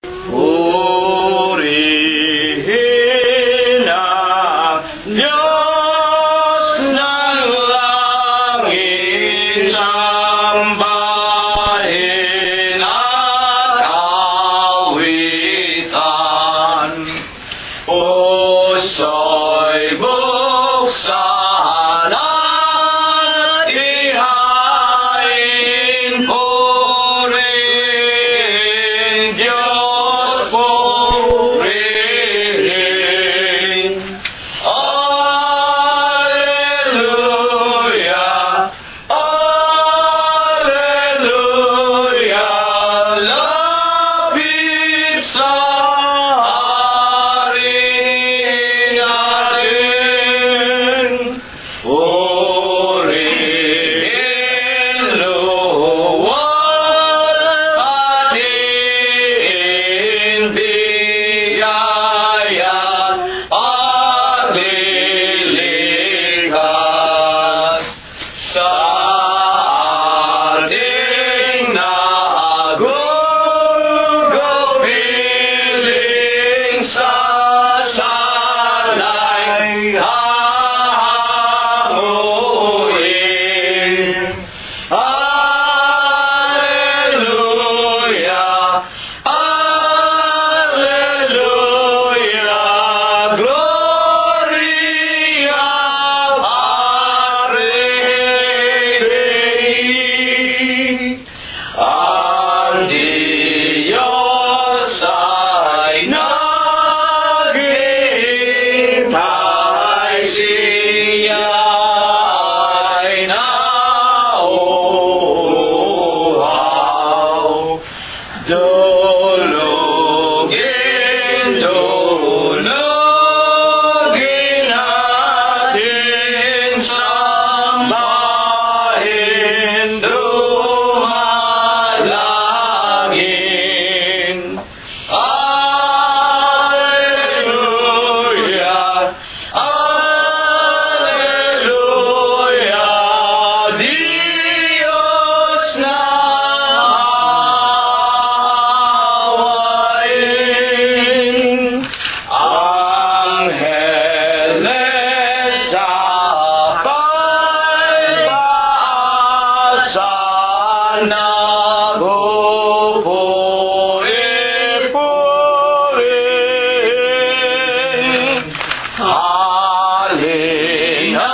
Purihin ang Diyos ng langit, sambahin at awitan. Puso'y buksan at ihain, purihin Diyos, purihin. Alleluia, alleluia, lapit sa hari natin. Purihin luwal ating biyaya at lilikas sa ating nagugupiling sasanay hahanguin. Alleluia, alleluia, gloria Patri Dei. Ang Diyos ay naghihintay, siya ay nauuhaw. Dulugin, dulugin natin, sambahin, dumalangin. Alleluia, alleluia, Diyos na awayin. Angeles sa pag-asa nagpupuri-puri. Halina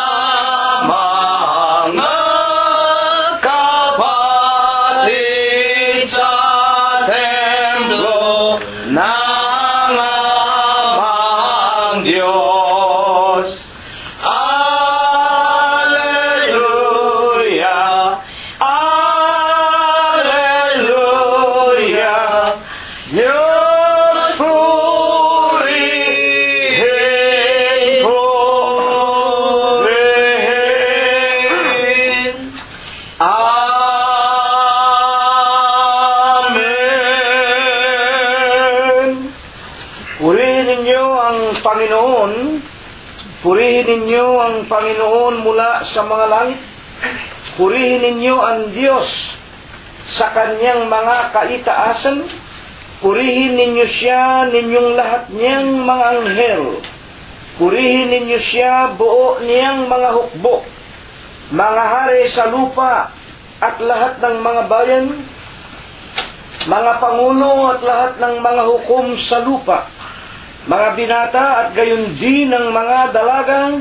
mga kapatid sa templo ng amang Diyos. Alleluia, alleluia, Diyos purihin, purihin. Amen. Purihin ninyo ang Panginoon. Purihin ninyo ang Panginoon mula sa mga langit. Purihin ninyo ang Diyos sa kanyang mga kaitaasan. Purihin ninyo siya, ninyong lahat niyang mga anghel. Purihin ninyo siya, buo niyang mga hukbo, mga hari sa lupa at lahat ng mga bayan, mga pangulo at lahat ng mga hukom sa lupa, mga binata at gayon din ng mga dalagang,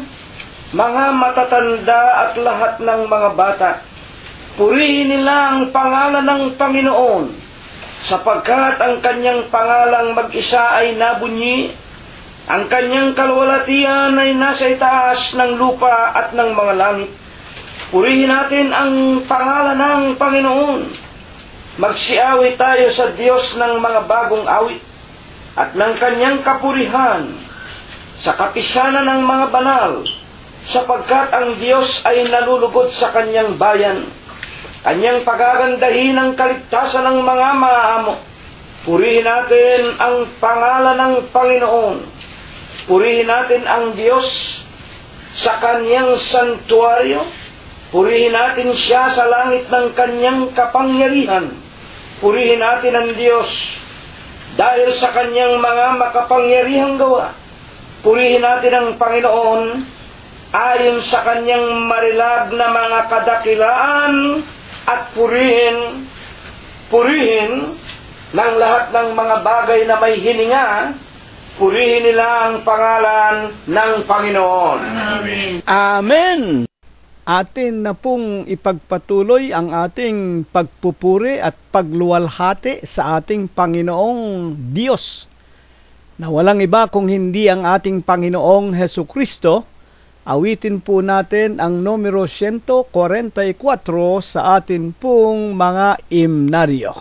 mga matatanda at lahat ng mga bata. Purihin nila ang pangalan ng Panginoon, sapagkat ang kanyang pangalang mag-isa ay nabunyi, ang kanyang kalwalatian ay nasa itaas ng lupa at ng mga langit. Purihin natin ang pangalan ng Panginoon. Magsiawit tayo sa Diyos ng mga bagong awit at ng kanyang kapurihan sa kapisanan ng mga banal, sapagkat ang Diyos ay nalulugod sa kanyang bayan. Kanyang pagagandahin ang kaligtasan ng mga maamo. Purihin natin ang pangalan ng Panginoon. Purihin natin ang Diyos sa kanyang santuaryo. Purihin natin siya sa langit ng kanyang kapangyarihan. Purihin natin ang Diyos dahil sa kanyang mga makapangyarihang gawa. Purihin natin ang Panginoon ayon sa kanyang marilag na mga kadakilaan at purihin ng lahat ng mga bagay na may hininga. Purihin nila ang pangalan ng Panginoon. Amen. Amen! Atin na pong ipagpatuloy ang ating pagpupuri at pagluwalhati sa ating Panginoong Diyos, na walang iba kung hindi ang ating Panginoong Hesukristo. Awitin po natin ang numero 144 sa atin pong mga imnaryo.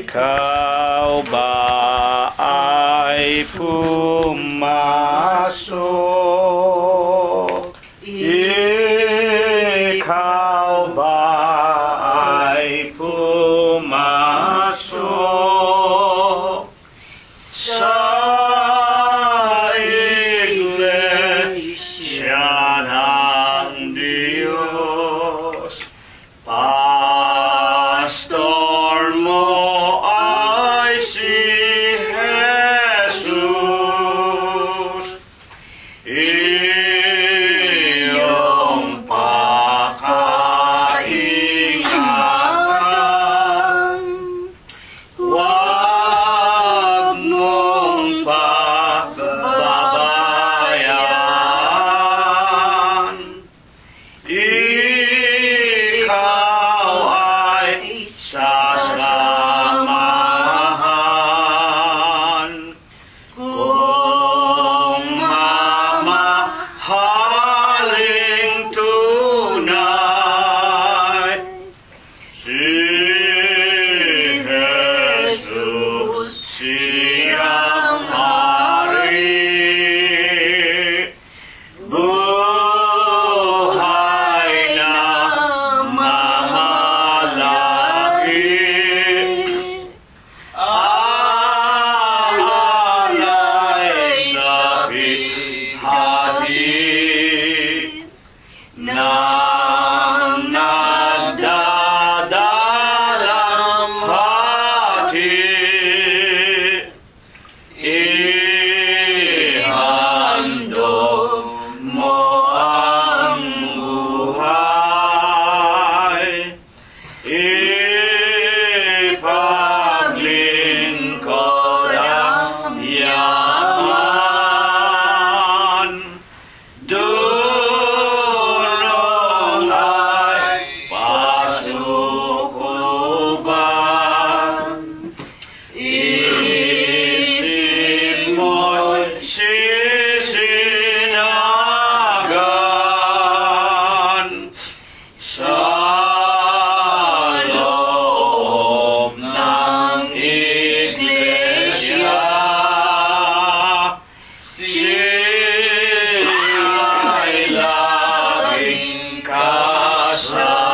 Ikaw ba ay pumasok? Ikaw ba ay pumasok sa iglesia ng Diyos? Pastor mo ay si Jesus, iyong pakaingatan. Huwag mong pababayaan. Ikaw ay sasamahan kung mamahaling tunay. Si Jesus, siyang hari, buhay na mamalaki, aalay sa hati ng nagdadalang hati. Ihandog mo ang buhay, ipaglingkod ang yaman. Dulong ay pasukuban, isip mo'y sisinagan sa loob ng iglesia. Sila'y laging kasama.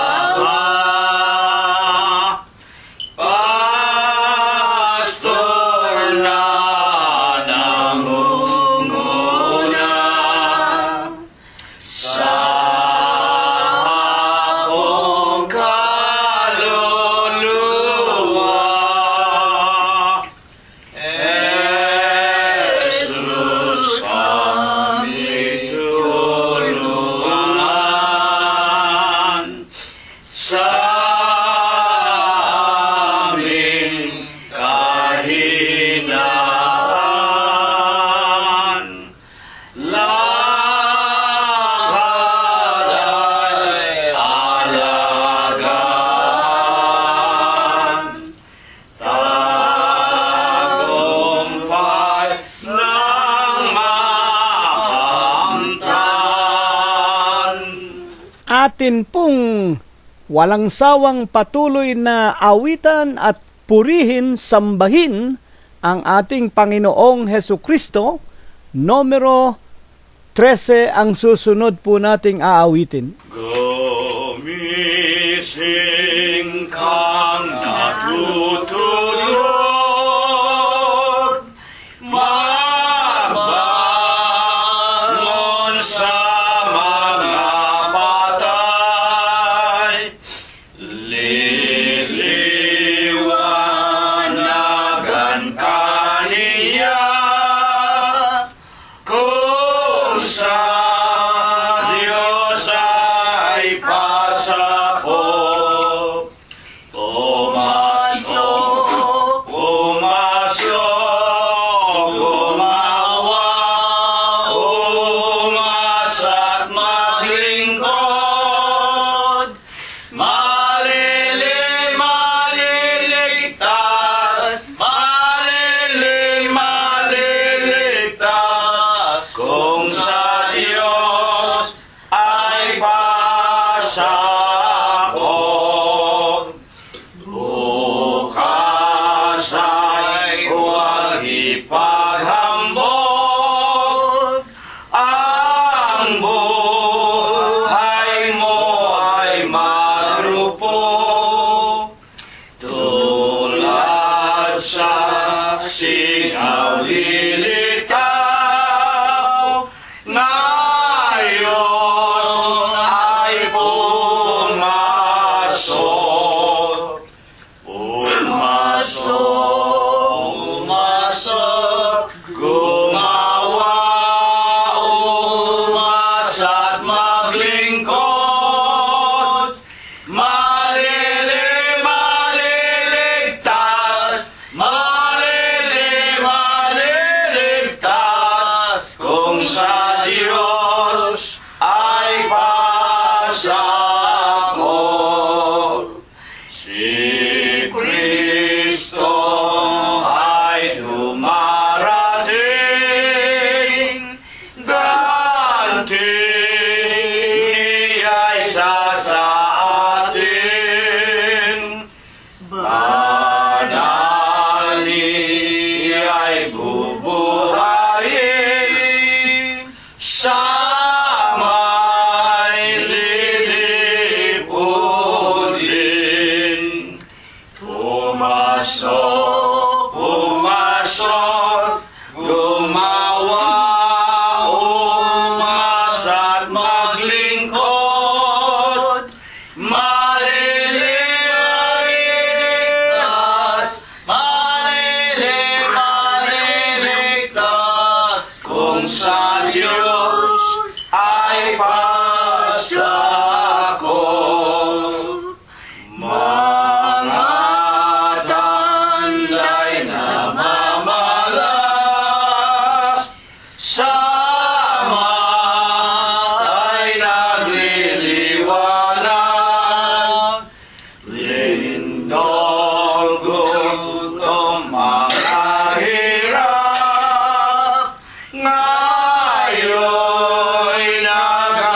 Pastor na nangunguna sa akong kaluluwa. Jesus, kami tulungan sa aming kahinaan. Lakad ay alagaan, tagumpay ng makamtan. Atin pong walang sawang patuloy na awitan at purihin, sambahin ang ating Panginoong Hesukristo. Numero 13 ang susunod po nating aawitin. Gumising kang natutulog, mabangon sa mga patay, liliwanag saksing lilitaw, ngayon ay pumasok. Pumasok, gumawa, umasa't maglingkod, maliligtas, kung sa Diyos ay pasakop. Si Kristo ay dumarating, ganti niya'y sa atin, banal niya'y bubuhayin, sa may lilipudin. Pumasok, gumawa, umasa't maglingkod, maliligtas, kung sa Diyos ay pasakop. Mga tanday na mamalas, sa mata'y nagliliwanag, lindol, gutom, mga hirap, ngayon'y nagaganap.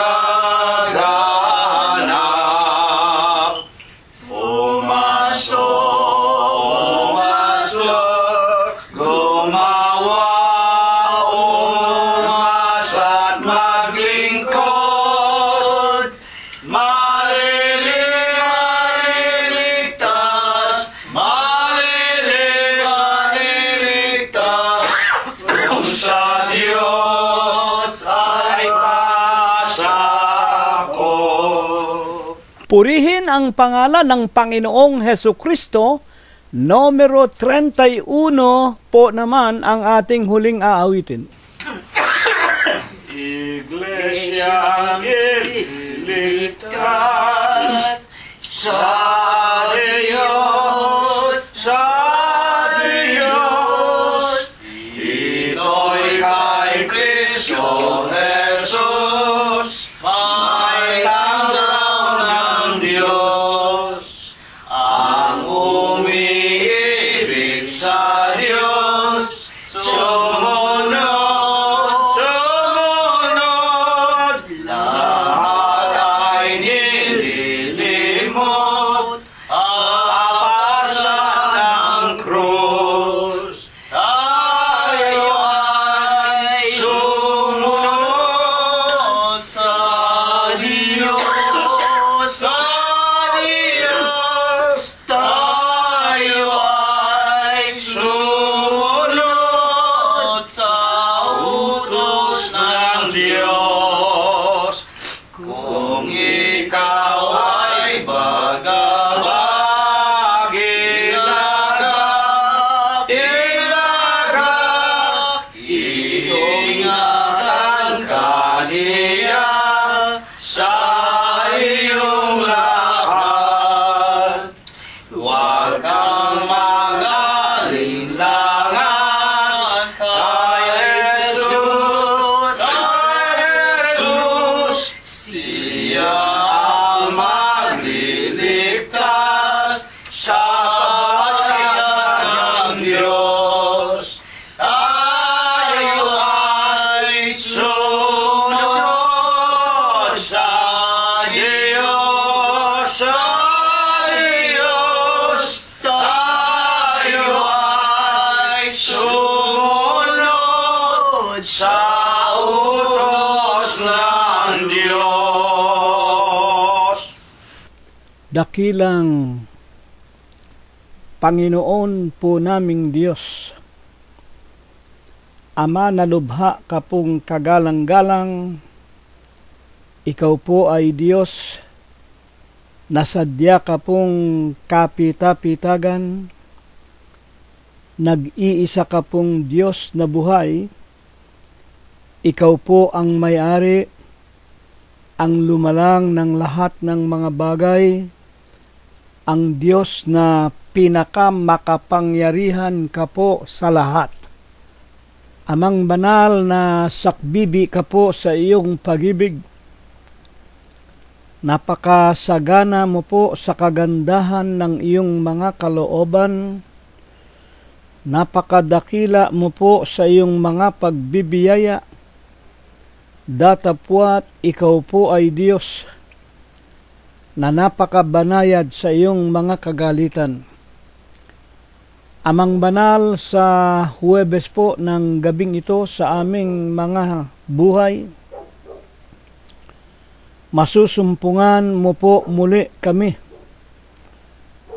Pumasok, gumawa, umasa't maglingkod, maliligtas, kung sa Diyos ay pasakop. Purihin ang pangalan ng Panginoong Hesukristo. Numero 31 po naman ang ating huling aawitin. Iglesia iligtas sa Diyos, ito'y kay Kristo Jesus, may tanggaw ng Diyos, ang umiibig sa Diyos, sumunod, lahat ay nililimot, apasan ng krus, tayo ay sumunod sa Diyos, tayo ay sumunod sa utos ng Diyos. Kung ikaw ay bagabag, ilagak, ingatan ka niya sa iyong lakad. Huwag kang mag-alinlangan kay Jesus, siya ang magliligtas sa bayan ng Diyos. Tayo ay sumunod sa Diyos, tayo ay sumunod sa utos ng Diyos. Dakilang Panginoon po naming Diyos, Ama na lubha ka pong kagalang-galang, ikaw po ay Diyos, nasadya ka pong kapita-pitagan, nag-iisa ka pong Diyos na buhay, ikaw po ang may-ari, ang lumalang ng lahat ng mga bagay, ang Diyos na pinakamakapangyarihan ka po sa lahat. Amang banal na sakbibi ka po sa iyong pag-ibig. Napakasagana mo po sa kagandahan ng iyong mga kalooban. Napakadakila mo po sa iyong mga pagbibiyaya. Datapwat ikaw po ay Diyos na napakabanayad sa iyong mga kagalitan. Amang banal, sa Huwebes po ng gabing ito sa aming mga buhay, masusumpungan mo po muli kami.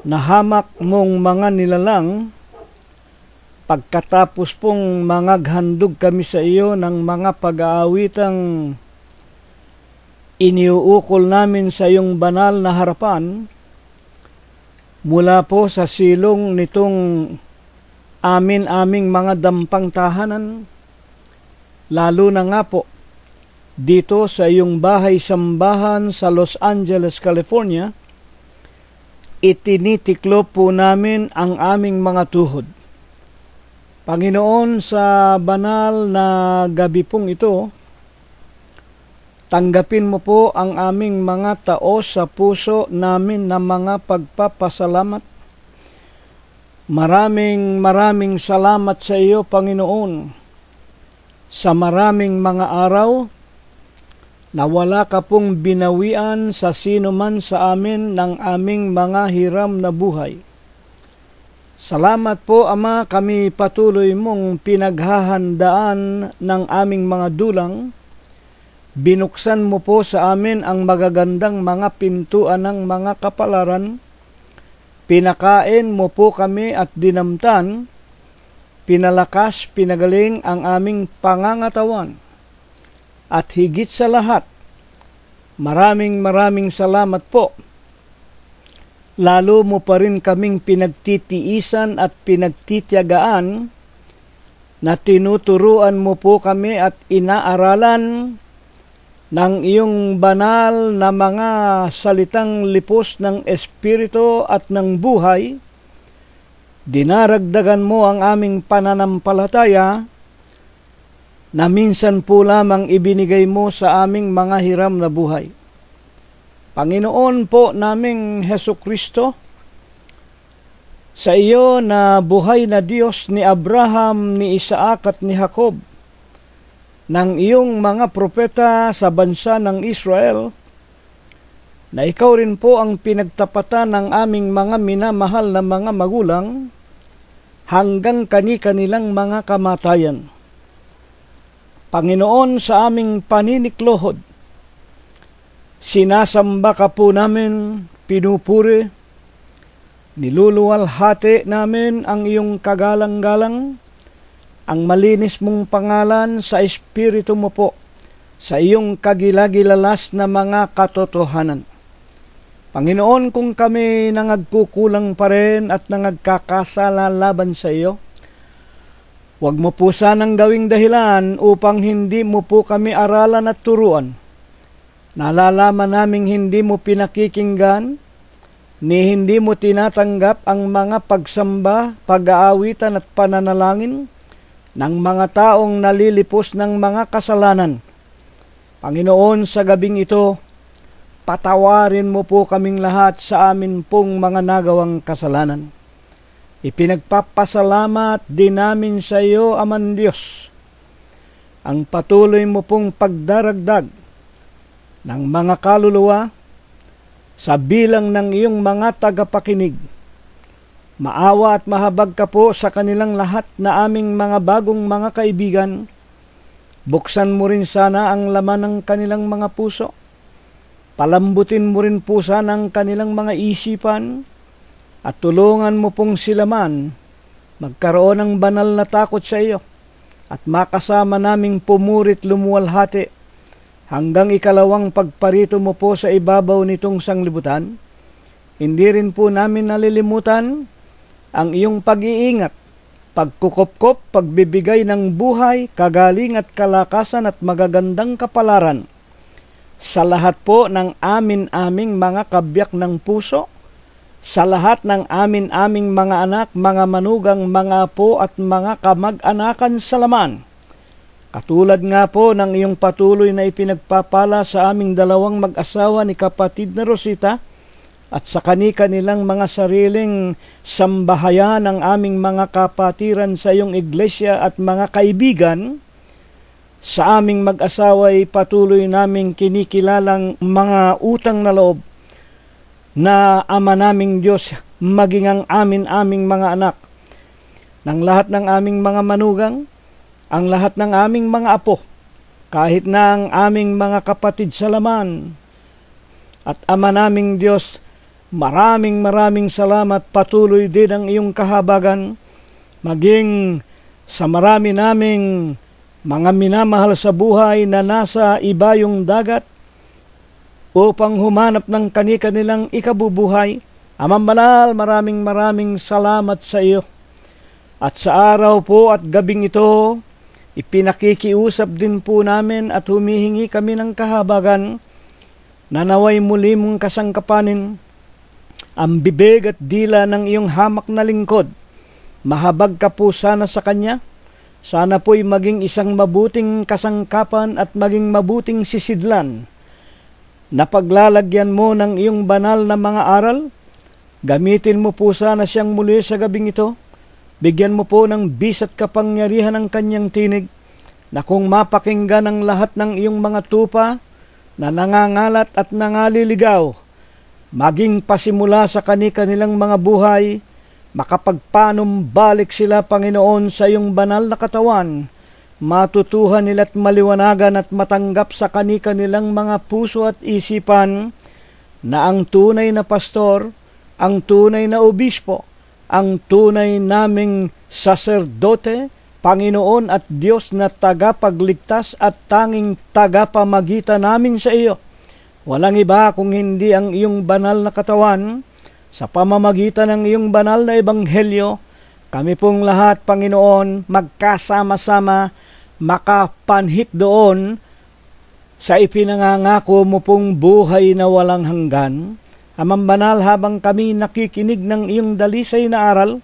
Nahamak mong mga nilalang, pagkatapos pong mangaghandog kami sa iyo ng mga pag-aawitang iniuukol namin sa iyong banal na harapan, mula po sa silong nitong aming mga dampang tahanan, lalo na nga po dito sa iyong bahay-sambahan sa Los Angeles, California, itinitiklo po namin ang aming mga tuhod. Panginoon, sa banal na gabi pong ito, tanggapin mo po ang aming mga taos sa puso namin na mga pagpapasalamat. Maraming salamat sa iyo, Panginoon, sa maraming mga araw na wala ka pong binawian sa sino man sa amin ng aming mga hiram na buhay. Salamat po, Ama, kami patuloy mong pinaghahandaan ng aming mga dulang. Binuksan mo po sa amin ang magagandang mga pintuan ng mga kapalaran. Pinakain mo po kami at dinamtan. Pinalakas, pinagaling ang aming pangangatawan. At higit sa lahat, maraming salamat po. Lalo mo pa rin kaming pinagtitiisan at pinagtitiyagaan na tinuturuan mo po kami at inaaralan ng iyong banal na mga salitang lipos ng Espiritu at ng buhay. Dinaragdagan mo ang aming pananampalataya na minsan po lamang ibinigay mo sa aming mga hiram na buhay. Panginoon po naming Hesukristo, sa iyo na buhay na Diyos ni Abraham, ni Isaac at ni Jacob, ng iyong mga propeta sa bansa ng Israel, na ikaw rin po ang pinagtapatan ng aming mga minamahal na mga magulang hanggang kani-kanilang mga kamatayan. Panginoon, sa aming paniniklohod, sinasamba ka po namin, pinupuri, niluluwalhati namin ang iyong kagalang-galang, ang malinis mong pangalan sa Espiritu mo po, sa iyong kagilagilalas na mga katotohanan. Panginoon, kung kami nangagkukulang pa rin at nangagkakasala laban sa iyo, huwag mo po sanang gawing dahilan upang hindi mo po kami aralan at turuan. Nalalaman naming hindi mo pinakikinggan, ni hindi mo tinatanggap ang mga pagsamba, pag-aawitan at pananalangin ng mga taong nalilipos ng mga kasalanan. Panginoon, sa gabing ito, patawarin mo po kaming lahat sa amin pong mga nagawang kasalanan. Ipinagpapasalamat din namin sa iyo, Aman Diyos, ang patuloy mo pong pagdaragdag ng mga kaluluwa sa bilang ng iyong mga tagapakinig. Maawa at mahabag ka po sa kanilang lahat na aming mga bagong mga kaibigan. Buksan mo rin sana ang laman ng kanilang mga puso. Palambutin mo rin po sana ang kanilang mga isipan at tulungan mo pong sila man magkaroon ng banal na takot sa iyo at makasama naming pumurit lumuwalhati hanggang ikalawang pagparito mo po sa ibabaw nitong sanglibutan. Hindi rin po namin nalilimutan ang iyong pag-iingat, pagkukopkop, pagbibigay ng buhay, kagaling at kalakasan at magagandang kapalaran sa lahat po ng amin-aming mga kabiyak ng puso, sa lahat ng amin-aming mga anak, mga manugang, mga apo at mga kamag-anakan sa laman. Katulad nga po ng iyong patuloy na ipinagpapala sa aming dalawang mag-asawa ni kapatid na Rosita at sa kani-kanilang mga sariling sambahayan ng aming mga kapatiran sa iyong iglesia at mga kaibigan, sa aming mag-asawa ay patuloy naming kinikilalang mga utang na loob na Ama naming Diyos, maging ang amin-aming mga anak, ng lahat ng aming mga manugang, ang lahat ng aming mga apo, kahit na ang aming mga kapatid sa laman. At Ama naming Diyos, maraming salamat, patuloy din ang iyong kahabagan, maging sa marami naming mga minamahal sa buhay na nasa ibayong dagat upang humanap ng kani-kanilang ikabubuhay. Amang banal, maraming salamat sa iyo. At sa araw po at gabing ito, ipinakikiusap din po namin at humihingi kami ng kahabagan na naway muli mong kasangkapanin ang bibig at dila ng iyong hamak na lingkod. Mahabag ka po sana sa kanya. Sana po'y maging isang mabuting kasangkapan at maging mabuting sisidlan na paglalagyan mo ng iyong banal na mga aral. Gamitin mo po sana siyang muli sa gabing ito. Bigyan mo po ng bis at kapangyarihan ang kanyang tinig na kung mapakinggan ang lahat ng iyong mga tupa na nangangalat at nangaliligaw, maging pasimula sa kani-kanilang mga buhay, makapagpanumbalik sila, Panginoon, sa iyong banal na katawan, matutuhan nila't maliwanagan at matanggap sa kani-kanilang mga puso at isipan na ang tunay na pastor, ang tunay na obispo, ang tunay naming saserdote, Panginoon at Diyos na tagapagligtas at tanging tagapamagitan namin sa iyo. Walang iba kung hindi ang iyong banal na katawan. Sa pamamagitan ng iyong banal na ebanghelyo, kami pong lahat, Panginoon, magkasama-sama, makapanhik doon sa ipinangangako mo pong buhay na walang hanggan. Amang banal, habang kami nakikinig ng iyong dalisay na aral,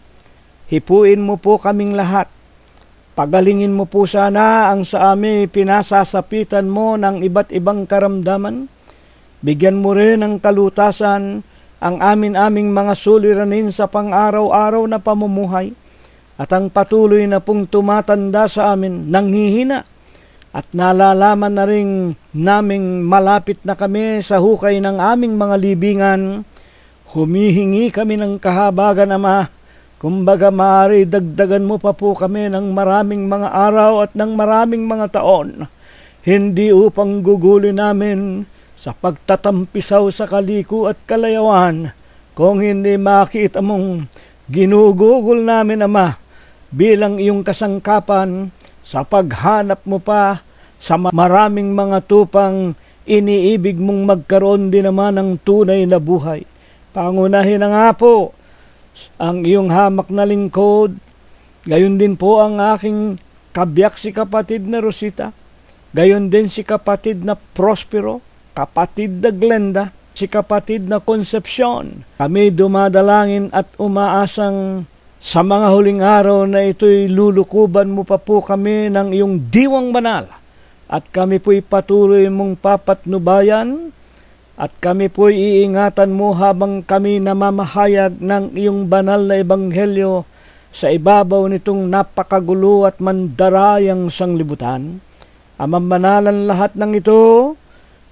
hipuin mo po kaming lahat. Pagalingin mo po sana ang sa amin pinasasapitan mo ng iba't ibang karamdaman. Bigyan mo rin ng kalutasan ang amin-aming mga suliranin sa pang-araw-araw na pamumuhay at ang patuloy na pong tumatanda sa amin nanghihina at nalalaman na rin naming malapit na kami sa hukay ng aming mga libingan. Humihingi kami ng kahabagan, Ama. Kumbaga maaari dagdagan mo pa po kami ng maraming mga araw at ng maraming mga taon, hindi upang gugulin namin sa pagtatampisaw sa kaliko at kalayawan, kung hindi makita mong ginugugol namin, Ama, bilang iyong kasangkapan sa paghanap mo pa sa maraming mga tupang iniibig mong magkaroon din naman ng tunay na buhay. Pangunahin na nga po ang iyong hamak na lingkod, gayon din po ang aking kabiyak si kapatid na Rosita, gayon din si kapatid na Prospero, kapatid na Glenda, si kapatid na Concepcion. Kami dumadalangin at umaasang sa mga huling araw na ito'y lulukuban mo pa po kami ng iyong diwang banal at kami po'y patuloy mong papatnubayan at kami po'y iingatan mo habang kami namamahayag ng iyong banal na ebanghelyo sa ibabaw nitong napakagulo at mandarayang sanglibutan. Amang banalan lahat ng ito,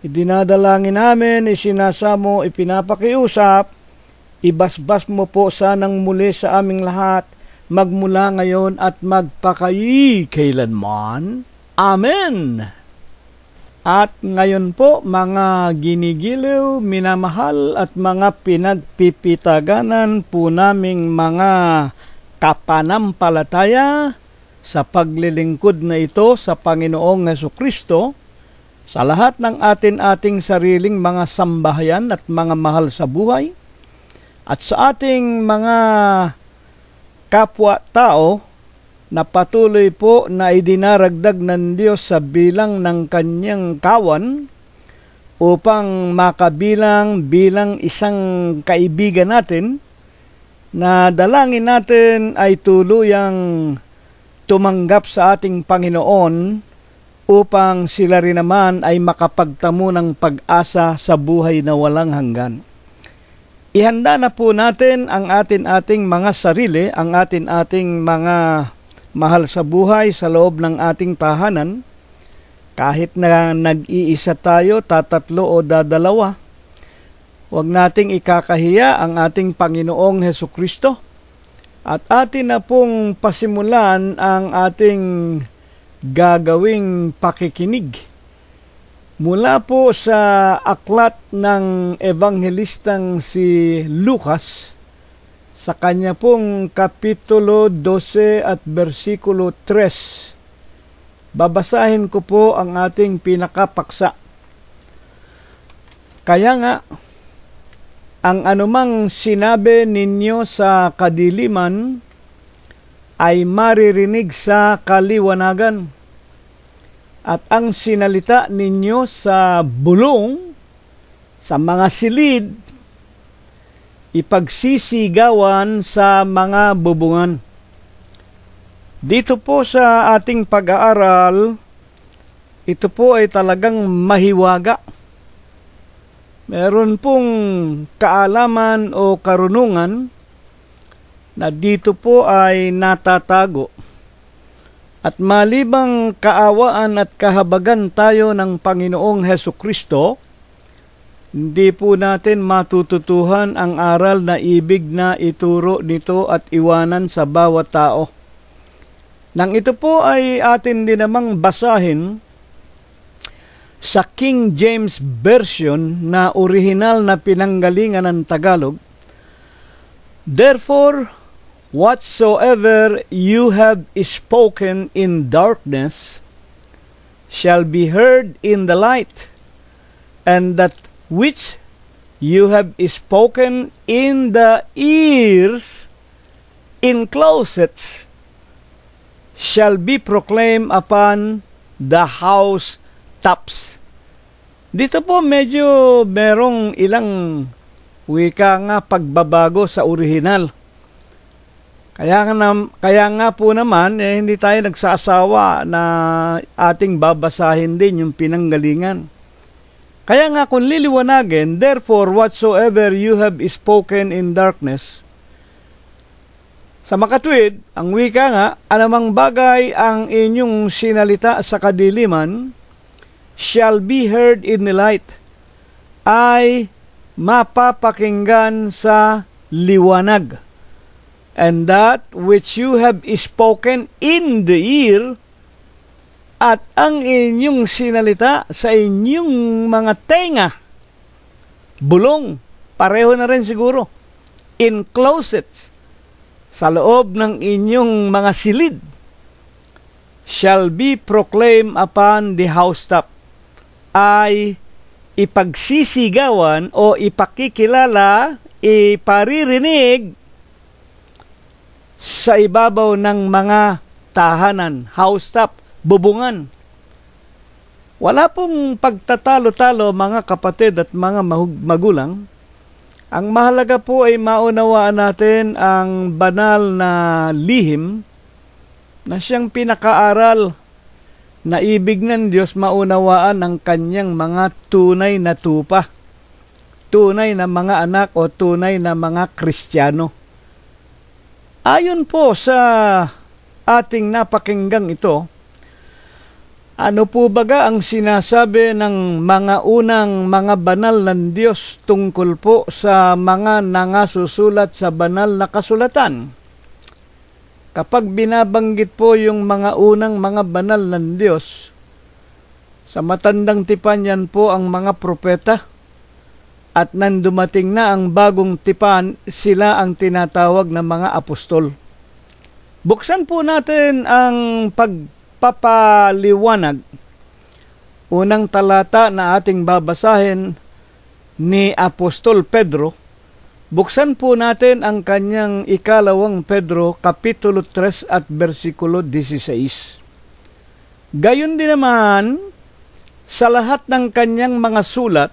idinadalangin namin, isinasamo, ipinapakiusap, ibasbas mo po sanang muli sa aming lahat, magmula ngayon at magpakailanman. Amen. At ngayon po, mga ginigiliw, minamahal at mga pinagpipitaganan po naming mga kapanampalataya sa paglilingkod na ito sa Panginoong Hesukristo, sa lahat ng ating sariling mga sambahayan at mga mahal sa buhay, at sa ating mga kapwa-tao na patuloy po na idinaragdag ng Diyos sa bilang ng kanyang kawan upang makabilang bilang isang kaibigan natin, na dalangin natin ay tuluyang tumanggap sa ating Panginoon upang sila rin naman ay makapagtamo ng pag-asa sa buhay na walang hanggan. Ihanda na po natin ang ating mga sarili, ang ating mga mahal sa buhay sa loob ng ating tahanan, kahit na nag-iisa tayo, tatatlo o dadalawa. Huwag nating ikakahiya ang ating Panginoong Hesukristo, at atin na pong pasimulan ang ating gagawing pakikinig mula po sa aklat ng Ebanghelistang si Lucas, sa kanya pong Kapitulo 12 at versikulo 3. Babasahin ko po ang ating pinakapaksa. Kaya nga, ang anumang sinabi ninyo sa kadiliman ay maririnig sa kaliwanagan, at ang sinalita ninyo sa bulong, sa mga silid, ipagsisigawan sa mga bubungan. Dito po sa ating pag-aaral, ito po ay talagang mahiwaga. Meron pong kaalaman o karunungan na dito po ay natatago. At malibang kaawaan at kahabagan tayo ng Panginoong Hesukristo, hindi po natin matututuhan ang aral na ibig na ituro nito at iwanan sa bawat tao. Nang ito po ay atin din namang basahin sa King James Version na orihinal na pinanggalingan ng Tagalog. Therefore, whatsoever you have spoken in darkness shall be heard in the light, and that which you have spoken in the ears in closets shall be proclaimed upon the housetops. Dito po medyo merong ilang wika nga pagbabago sa orihinal. Kaya nga po naman, hindi tayo nagsasawa na ating babasahin din yung pinanggalingan. Kaya nga kung liliwanagin, therefore whatsoever you have spoken in darkness, sa makatwid, ang wika nga, anumang bagay ang inyong sinalita sa kadiliman, shall be heard in the light, ay mapapakinggan sa liwanag. And that which you have spoken in the ear, at ang inyong sinalita sa inyong mga tenga, bulong, pareho na rin siguro, in closets, sa loob ng inyong mga silid, shall be proclaimed upon the housetop, ay ipagsisigawan o ipakikilala, iparirinig sa ibabaw ng mga tahanan, housetop, bubungan. Wala pong pagtatalo-talo mga kapatid at mga magulang. Ang mahalaga po ay maunawaan natin ang banal na lihim na siyang pinakaaral na ibig ng Diyos maunawaan ang kanyang mga tunay na tupa, tunay na mga anak o tunay na mga Kristiyano. Ayon po sa ating napakinggang ito, ano po baga ang sinasabi ng mga unang mga banal ng Diyos tungkol po sa mga nangasusulat sa banal na kasulatan? Kapag binabanggit po yung mga unang mga banal ng Diyos, Sa matandang tipan yan po ang mga propeta. At nang dumating na ang bagong tipan, sila ang tinatawag na mga apostol. Buksan po natin ang pagpapaliwanag. Unang talata na ating babasahin ni Apostol Pedro. Buksan po natin ang kanyang ikalawang Pedro, Kapitulo 3 at versikulo 16. Gayon din naman, sa lahat ng kanyang mga sulat,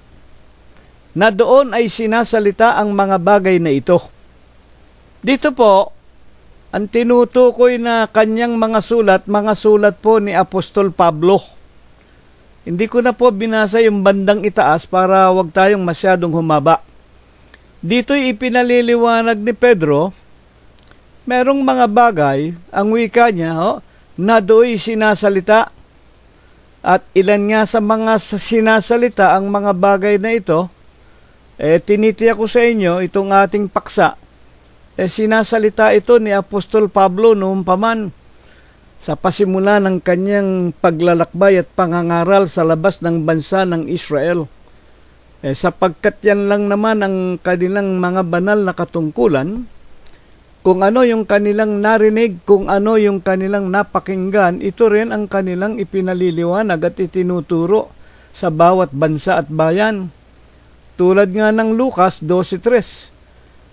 na doon ay sinasalita ang mga bagay na ito. Dito po, ang tinutukoy na kanyang mga sulat po ni Apostol Pablo. Hindi ko na po binasa yung bandang itaas para wag tayong masyadong humaba. Dito'y ipinaliliwanag ni Pedro, merong mga bagay, ang wika niya, na do'y sinasalita. At ilan nga sa mga sinasalita ang mga bagay na ito, tinitiyak ko sa inyo, itong ating paksa, sinasalita ito ni Apostol Pablo noong paman sa pasimula ng kanyang paglalakbay at pangangaral sa labas ng bansa ng Israel. Sapagkat yan lang naman ang kanilang mga banal na katungkulan, kung ano yung kanilang narinig, kung ano yung kanilang napakinggan, ito rin ang kanilang ipinaliliwanag at itinuturo sa bawat bansa at bayan. Tulad nga ng Lucas 12:3.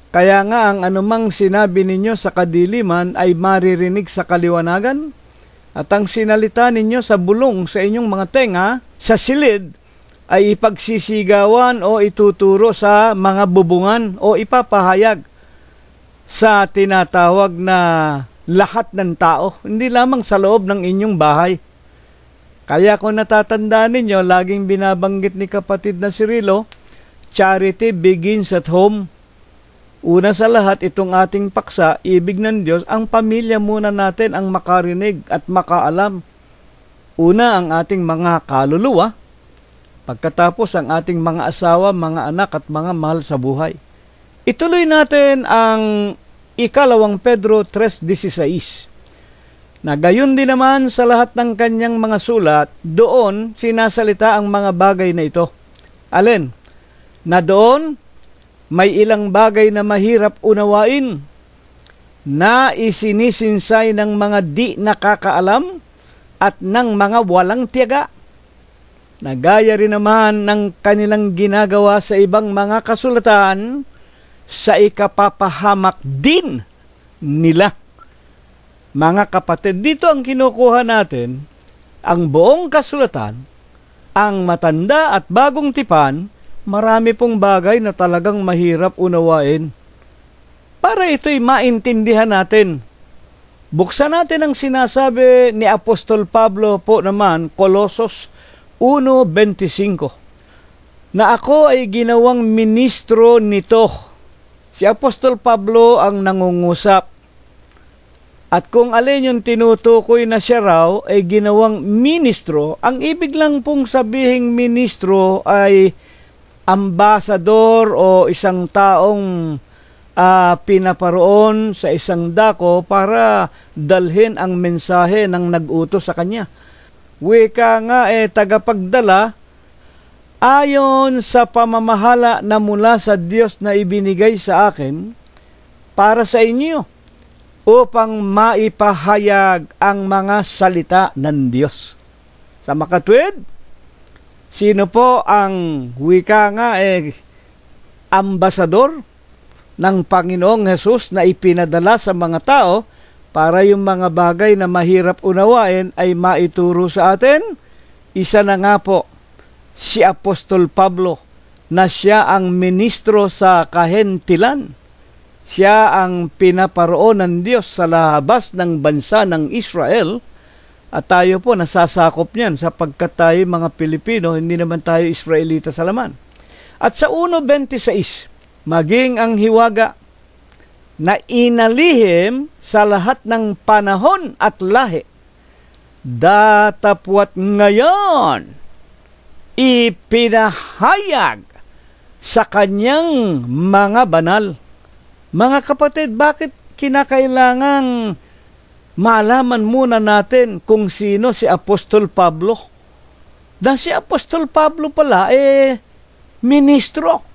Kaya nga ang anumang sinabi ninyo sa kadiliman ay maririnig sa kaliwanagan, at ang sinalita ninyo sa bulong sa inyong mga tenga, sa silid, ay ipagsisigawan o ituturo sa mga bubungan o ipapahayag sa tinatawag na lahat ng tao, hindi lamang sa loob ng inyong bahay. Kaya kung natatandaan ninyo, laging binabanggit ni kapatid na Cirilo, charity begins at home. Una sa lahat, itong ating paksa, ibig ng Diyos, ang pamilya muna natin ang makarinig at makaalam. Una, ang ating mga kaluluwa, pagkatapos ang ating mga asawa, mga anak at mga mahal sa buhay. Ituloy natin ang ikalawang Pedro 3:16. Na gayon din naman sa lahat ng kanyang mga sulat, doon sinasalita ang mga bagay na ito. Alin? Na doon may ilang bagay na mahirap unawain, na isinisinsay ng mga di nakakaalam at ng mga walang tiyaga. Nagaya rin naman ng kanilang ginagawa sa ibang mga kasulatan sa ikapapahamak din nila. Mga kapatid, dito ang kinukuha natin, ang buong kasulatan, ang matanda at bagong tipan, marami pong bagay na talagang mahirap unawain. Para ito'y maintindihan natin, buksan natin ang sinasabi ni Apostol Pablo po naman, Colosos 1:25, na ako ay ginawang ministro nito. Si Apostol Pablo ang nangungusap. At kung alin yung tinutukoy na siya raw ay ginawang ministro, ang ibig lang pong sabihing ministro ay ambasador o isang taong pinaparoon sa isang dako para dalhin ang mensahe ng nag-utos sa kanya. Wika nga tagapagdala ayon sa pamamahala na mula sa Diyos na ibinigay sa akin para sa inyo upang maipahayag ang mga salita ng Diyos. Sa makatwid, sino po ang wika nga ambasador ng Panginoong Hesus na ipinadala sa mga tao para yung mga bagay na mahirap unawain ay maituro sa atin? Isa na nga po, si Apostol Pablo, na siya ang ministro sa kahentilan. Siya ang pinaparoon ng Diyos sa labas ng bansa ng Israel, at tayo po nasasakop niyan sapagkat tayo mga Pilipino, hindi naman tayo Israelita sa laman. At sa 1:26, maging ang hiwaga na inalihim sa lahat ng panahon at lahi, datapwat ngayon ipinahayag sa kanyang mga banal. Mga kapatid, bakit kinakailangang malaman muna natin kung sino si Apostol Pablo? Na si Apostol Pablo pala, ministro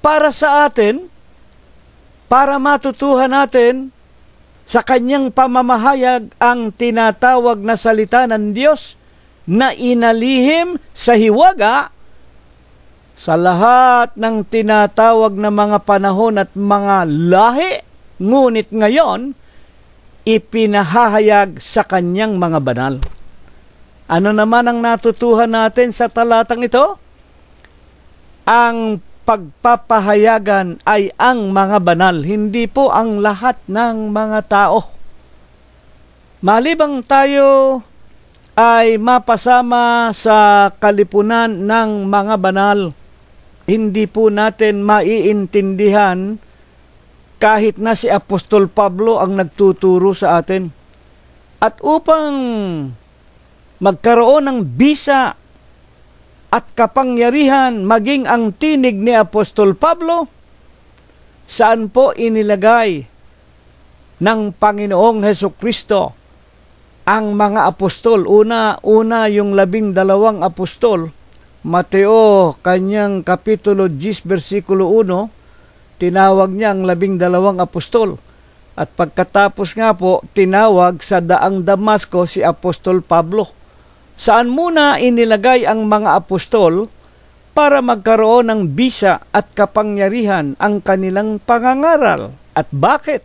para sa atin, para matutuhan natin sa kanyang pamamahayag ang tinatawag na salita ng Diyos na inalihim sa hiwaga sa lahat ng tinatawag na mga panahon at mga lahi. Ngunit ngayon, ipinahahayag sa kanyang mga banal. Ano naman ang natutuhan natin sa talatang ito? Ang pagpapahayagan ay ang mga banal, hindi po ang lahat ng mga tao. Malibang tayo ay mapasama sa kalipunan ng mga banal, hindi po natin maiintindihan kahit na si Apostol Pablo ang nagtuturo sa atin. At upang magkaroon ng bisa at kapangyarihan maging ang tinig ni Apostol Pablo, saan po inilagay ng Panginoong Hesukristo ang mga apostol? Una yung 12 apostol. Mateo, kanyang kapitulo 10, versikulo 1, tinawag niya ang 12 apostol. At pagkatapos nga po, tinawag sa daang Damasco si Apostol Pablo. Saan muna inilagay ang mga apostol para magkaroon ng bisa at kapangyarihan ang kanilang pangangaral? At bakit?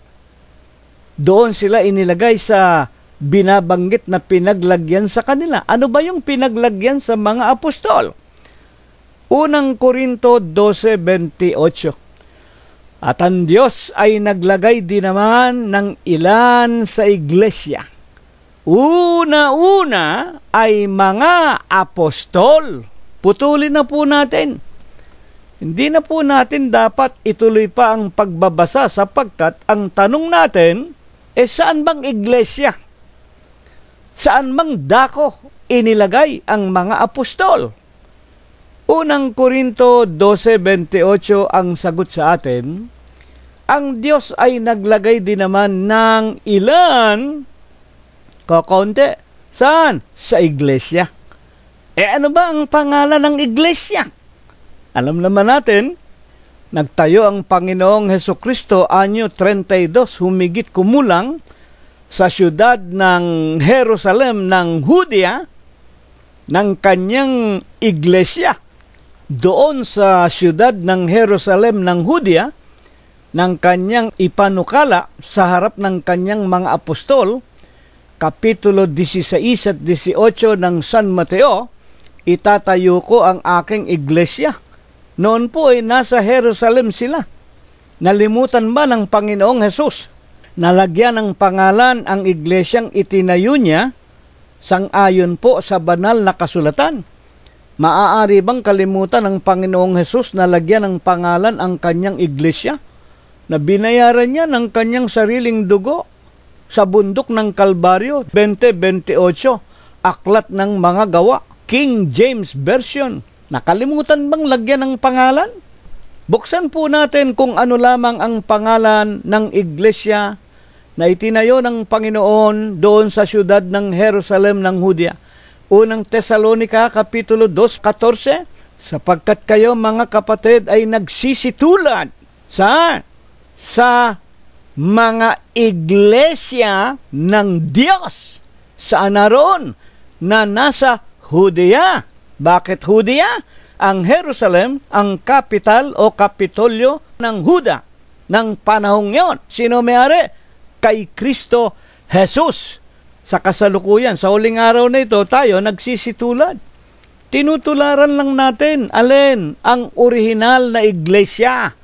Doon sila inilagay sa binabanggit na pinaglagyan sa kanila. Ano ba yung pinaglagyan sa mga apostol? Unang Korinto 12:28. At ang Diyos ay naglagay din naman ng ilan sa iglesia. Una-una ay mga apostol. Putulin na po natin. Hindi na po natin dapat ituloy pa ang pagbabasa sapagkat ang tanong natin, saan bang iglesia? Saan bang dako inilagay ang mga apostol? Unang Korinto 12:28 ang sagot sa atin, ang Diyos ay naglagay din naman ng ilan, kokonti. Saan? Sa iglesia. Ano ba ang pangalan ng iglesia? Alam naman natin, nagtayo ang Panginoong Hesukristo anyo 32, humigit kumulang, sa siyudad ng Jerusalem ng Judea, ng kanyang iglesia. Doon sa siyudad ng Jerusalem ng Judea, ng kanyang ipanukala sa harap ng kanyang mga apostol, Kapitulo 16 at 18 ng San Mateo, itatayo ko ang aking iglesia. Noon po ay nasa Jerusalem sila. Nalimutan ba ng Panginoong Hesus? Nalagyan ng pangalan ang iglesyang itinayo niya sang-ayon po sa banal na kasulatan. Maaari bang kalimutan ng Panginoong Hesus na lagyan ng pangalan ang kanyang iglesia? Na binayaran niya ng kanyang sariling dugo sa bundok ng Kalbaryo, 20:28, Aklat ng Mga Gawa, King James Version. Nakalimutan bang lagyan ng pangalan? Buksan po natin kung ano lamang ang pangalan ng iglesia na itinayo ng Panginoon doon sa siyudad ng Jerusalem ng Judea. Unang Tesalonica, Kapitulo 2:14, sapagkat kayo mga kapatid ay nagsisitulad sa mga iglesia ng Diyos. Saan naroon? Na nasa Judea. Bakit Judea? Ang Jerusalem, ang capital o kapitolyo ng Huda ng panahong yon. Sino may-ari? Kay Kristo Jesus. Sa kasalukuyan, sa huling araw na ito, tayo nagsisitulad. Tinutularan lang natin, alin? Ang orihinal na iglesia.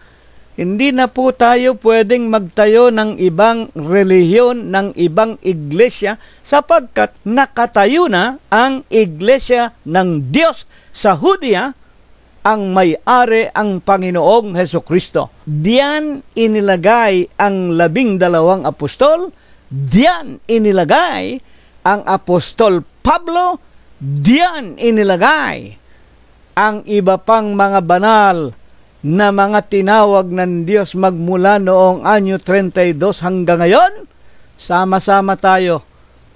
Hindi na po tayo pwedeng magtayo ng ibang relihiyon, ng ibang iglesia, sapagkat nakatayo na ang iglesia ng Diyos sa Judea, ang may-ari ang Panginoong Hesukristo. Diyan inilagay ang 12 apostol, diyan inilagay ang Apostol Pablo, diyan inilagay ang iba pang mga banal na mga tinawag ng Diyos magmula noong anyo 32 hanggang ngayon. Sama-sama tayo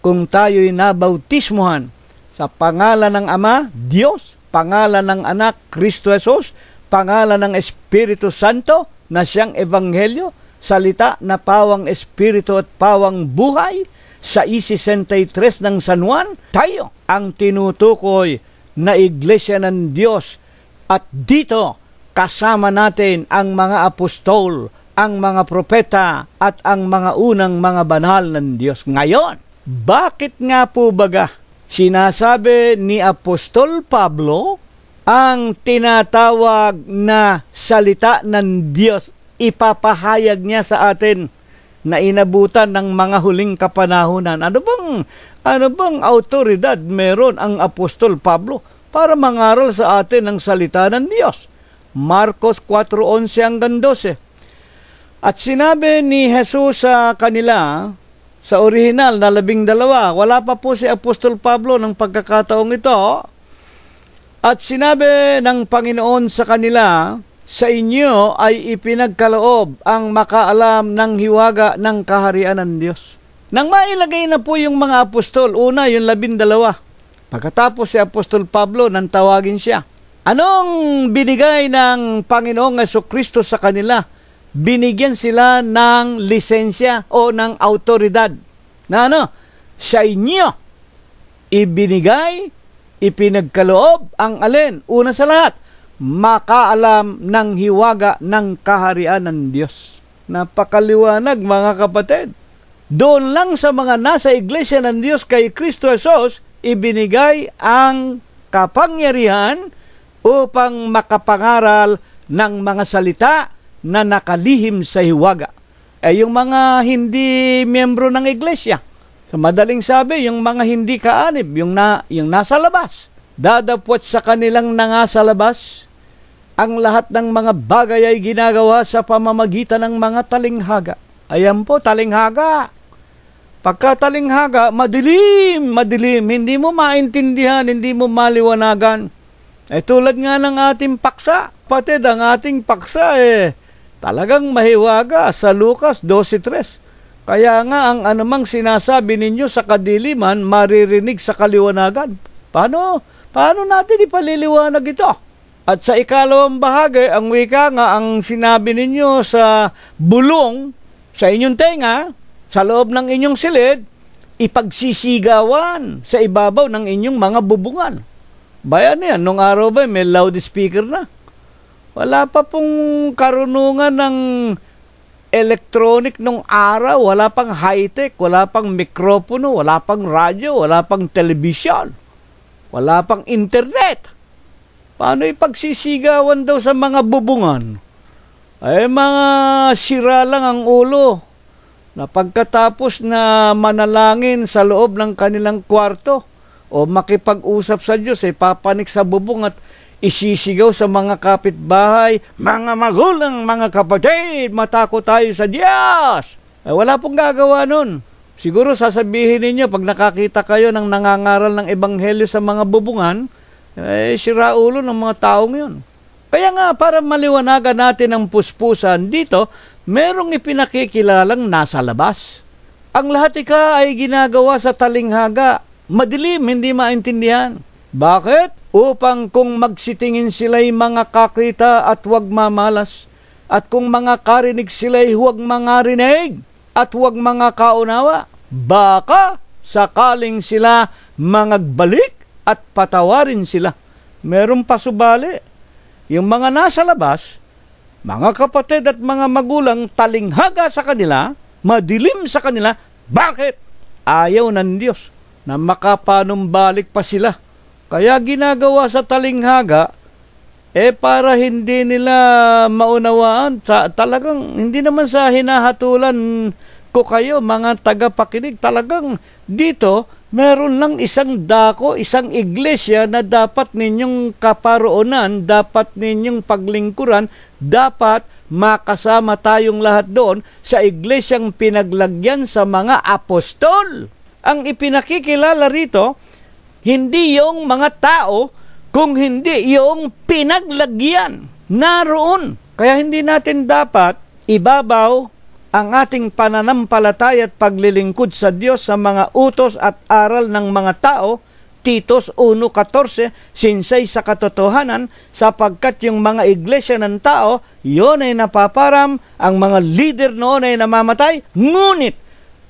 kung tayo'y nabautismuhan Sa pangalan ng Ama, Diyos, pangalan ng Anak, Kristo Jesus, pangalan ng Espiritu Santo na siyang Ebanghelyo, salita na pawang Espiritu at pawang buhay, sa 63 ng San Juan, tayo ang tinutukoy na Iglesia ng Diyos. At dito, kasama natin ang mga apostol, ang mga propeta, at ang mga unang mga banal ng Diyos. Ngayon, bakit nga po baga sinasabi ni Apostol Pablo ang tinatawag na salita ng Diyos, ipapahayag niya sa atin na inabutan ng mga huling kapanahunan? Ano bang autoridad meron ang Apostol Pablo para mangaral sa atin ng salita ng Diyos? Marcos 4:11 hanggang 12. At sinabi ni Jesus sa kanila, sa orihinal na 12, wala pa po si Apostol Pablo ng pagkakataong ito, at sinabi ng Panginoon sa kanila, sa inyo ay ipinagkaloob ang makaalam ng hiwaga ng kaharian ng Diyos. Nang mailagay na po yung mga apostol, una yung 12, pagkatapos si Apostol Pablo, nang tawagin siya. Anong binigay ng Panginoong Jesucristo sa kanila? Binigyan sila ng lisensya o ng autoridad na sa inyo ibinigay, ipinagkaloob ang alin? Una sa lahat, makaalam ng hiwaga ng kaharian ng Diyos. Napakaliwanag, mga kapatid. Doon lang sa mga nasa Iglesia ng Diyos kay Kristo Jesus, ibinigay ang kapangyarihan upang makapangaral ng mga salita na nakalihim sa hiwaga. Yung mga hindi miyembro ng iglesia, sa madaling sabi, yung mga hindi kaanib, yung nasa labas, dadapwat sa kanilang nangasa labas, ang lahat ng mga bagay ay ginagawa sa pamamagitan ng mga talinghaga. Ayan po, talinghaga. Pagka talinghaga, madilim, hindi mo maintindihan, hindi mo maliwanagan. Tulad nga ng ating paksa, pati ang ating paksa talagang mahiwaga sa Lucas 12:3. Kaya nga ang anumang sinasabi ninyo sa kadiliman, maririnig sa kaliwanagan. Paano natin ipaliliwanag ito? At sa ikalawang bahagi, ang wika nga, ang sinabi ninyo sa bulong, sa inyong tenga, sa loob ng inyong silid, ipagsisigawan sa ibabaw ng inyong mga bubungan. Bayan yan, nung araw ba may loudspeaker na? Wala pa pong karunungan ng electronic nung araw, wala pang high-tech, wala pang mikropono, wala pang radyo, wala pang television, wala pang internet. Paano ipagsisigawan daw sa mga bubungan? Mga sira lang ang ulo na pagkatapos na manalangin sa loob ng kanilang kwarto o makipag-usap sa Diyos, papanik sa bubong at isisigaw sa mga kapitbahay, mga magulang, mga kapatid, matakot tayo sa Diyos. Wala pong gagawa nun. Siguro sasabihin ninyo, pag nakakita kayo ng nangangaral ng ebanghelyo sa mga bubungan, sira ulo ng mga taong yun. Kaya nga, para maliwanagan natin ang puspusan dito, merong ipinakikilalang nasa labas. Ang lahat ay ginagawa sa talinghaga. Madilim, hindi maintindihan. Bakit? Upang kung magsitingin sila'y mga kakita at huwag mamalas, at kung mga karinig sila'y huwag mangarinig, at huwag mga kaunawa, baka sakaling sila mangagbalik at patawarin sila. Merong pasubali. Yung mga nasa labas, mga kapatid at mga magulang, talinghaga sa kanila, madilim sa kanila. Bakit? Ayaw ng Diyos na makapanumbalik pa sila. Kaya ginagawa sa talinghaga, para hindi nila maunawaan, talagang hindi naman sa hinahatulan ko kayo, mga tagapakinig, talagang dito, meron lang isang dako, isang iglesia na dapat ninyong kaparoonan, dapat ninyong paglingkuran, dapat makasama tayong lahat doon sa iglesyang pinaglagyan sa mga apostol. Ang ipinakikilala rito, hindi yung mga tao, kung hindi yung pinaglagyan naroon. Kaya hindi natin dapat ibabaw ang ating pananampalataya at paglilingkod sa Diyos sa mga utos at aral ng mga tao Titos 1:14, sinsay sa katotohanan, sapagkat yung mga iglesia ng tao, yon ay napaparam, ang mga leader noon ay namamatay, ngunit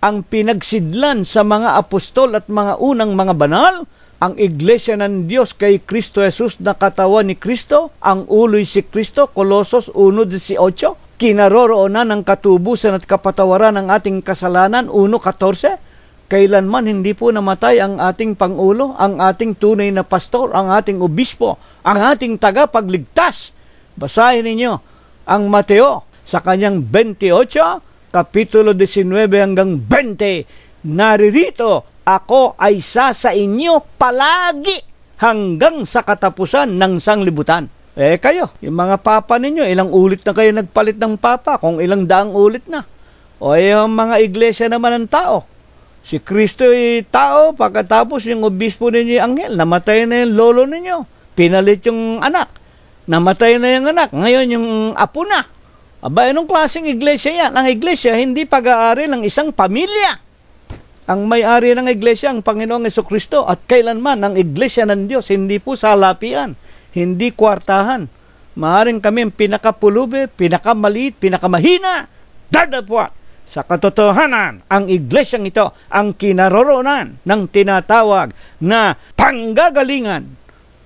ang pinagsidlan sa mga apostol at mga unang mga banal, ang iglesia ng Diyos kay Kristo Jesus na katawan ni Kristo, ang ulo'y si Kristo, Colosos 1:18, kinaroroonan ng katubusan at kapatawaran ng ating kasalanan, 1:14, kailanman hindi po namatay ang ating Pangulo, ang ating tunay na pastor, ang ating obispo, ang ating tagapagligtas. Basahin ninyo ang Mateo sa kanyang 28, kapitulo 19 hanggang 20. Naririto, ako ay sa inyo palagi hanggang sa katapusan ng sanglibutan. Kayo, yung mga papa ninyo, ilang ulit na kayo nagpalit ng papa, kung ilang daang ulit na. O yung mga iglesia naman ng tao, si Kristo ay tao, pagkatapos yung obispo ninyo yung anghel, namatay na yung lolo ninyo, pinalit yung anak, namatay na yung anak, ngayon yung apo na. Aba, anong klaseng iglesia yan? Ang iglesia, hindi pag-aari ng isang pamilya. Ang may-ari ng iglesia, ang Panginoong Jesucristo, at kailanman ang iglesia ng Diyos, hindi po salapian, hindi kwartahan. Maaring kami ang pinakapulubi, pinakamaliit, pinakamahina, dadapwat. Sa katotohanan, ang iglesyang ito ang kinaroroonan ng tinatawag na panggagalingan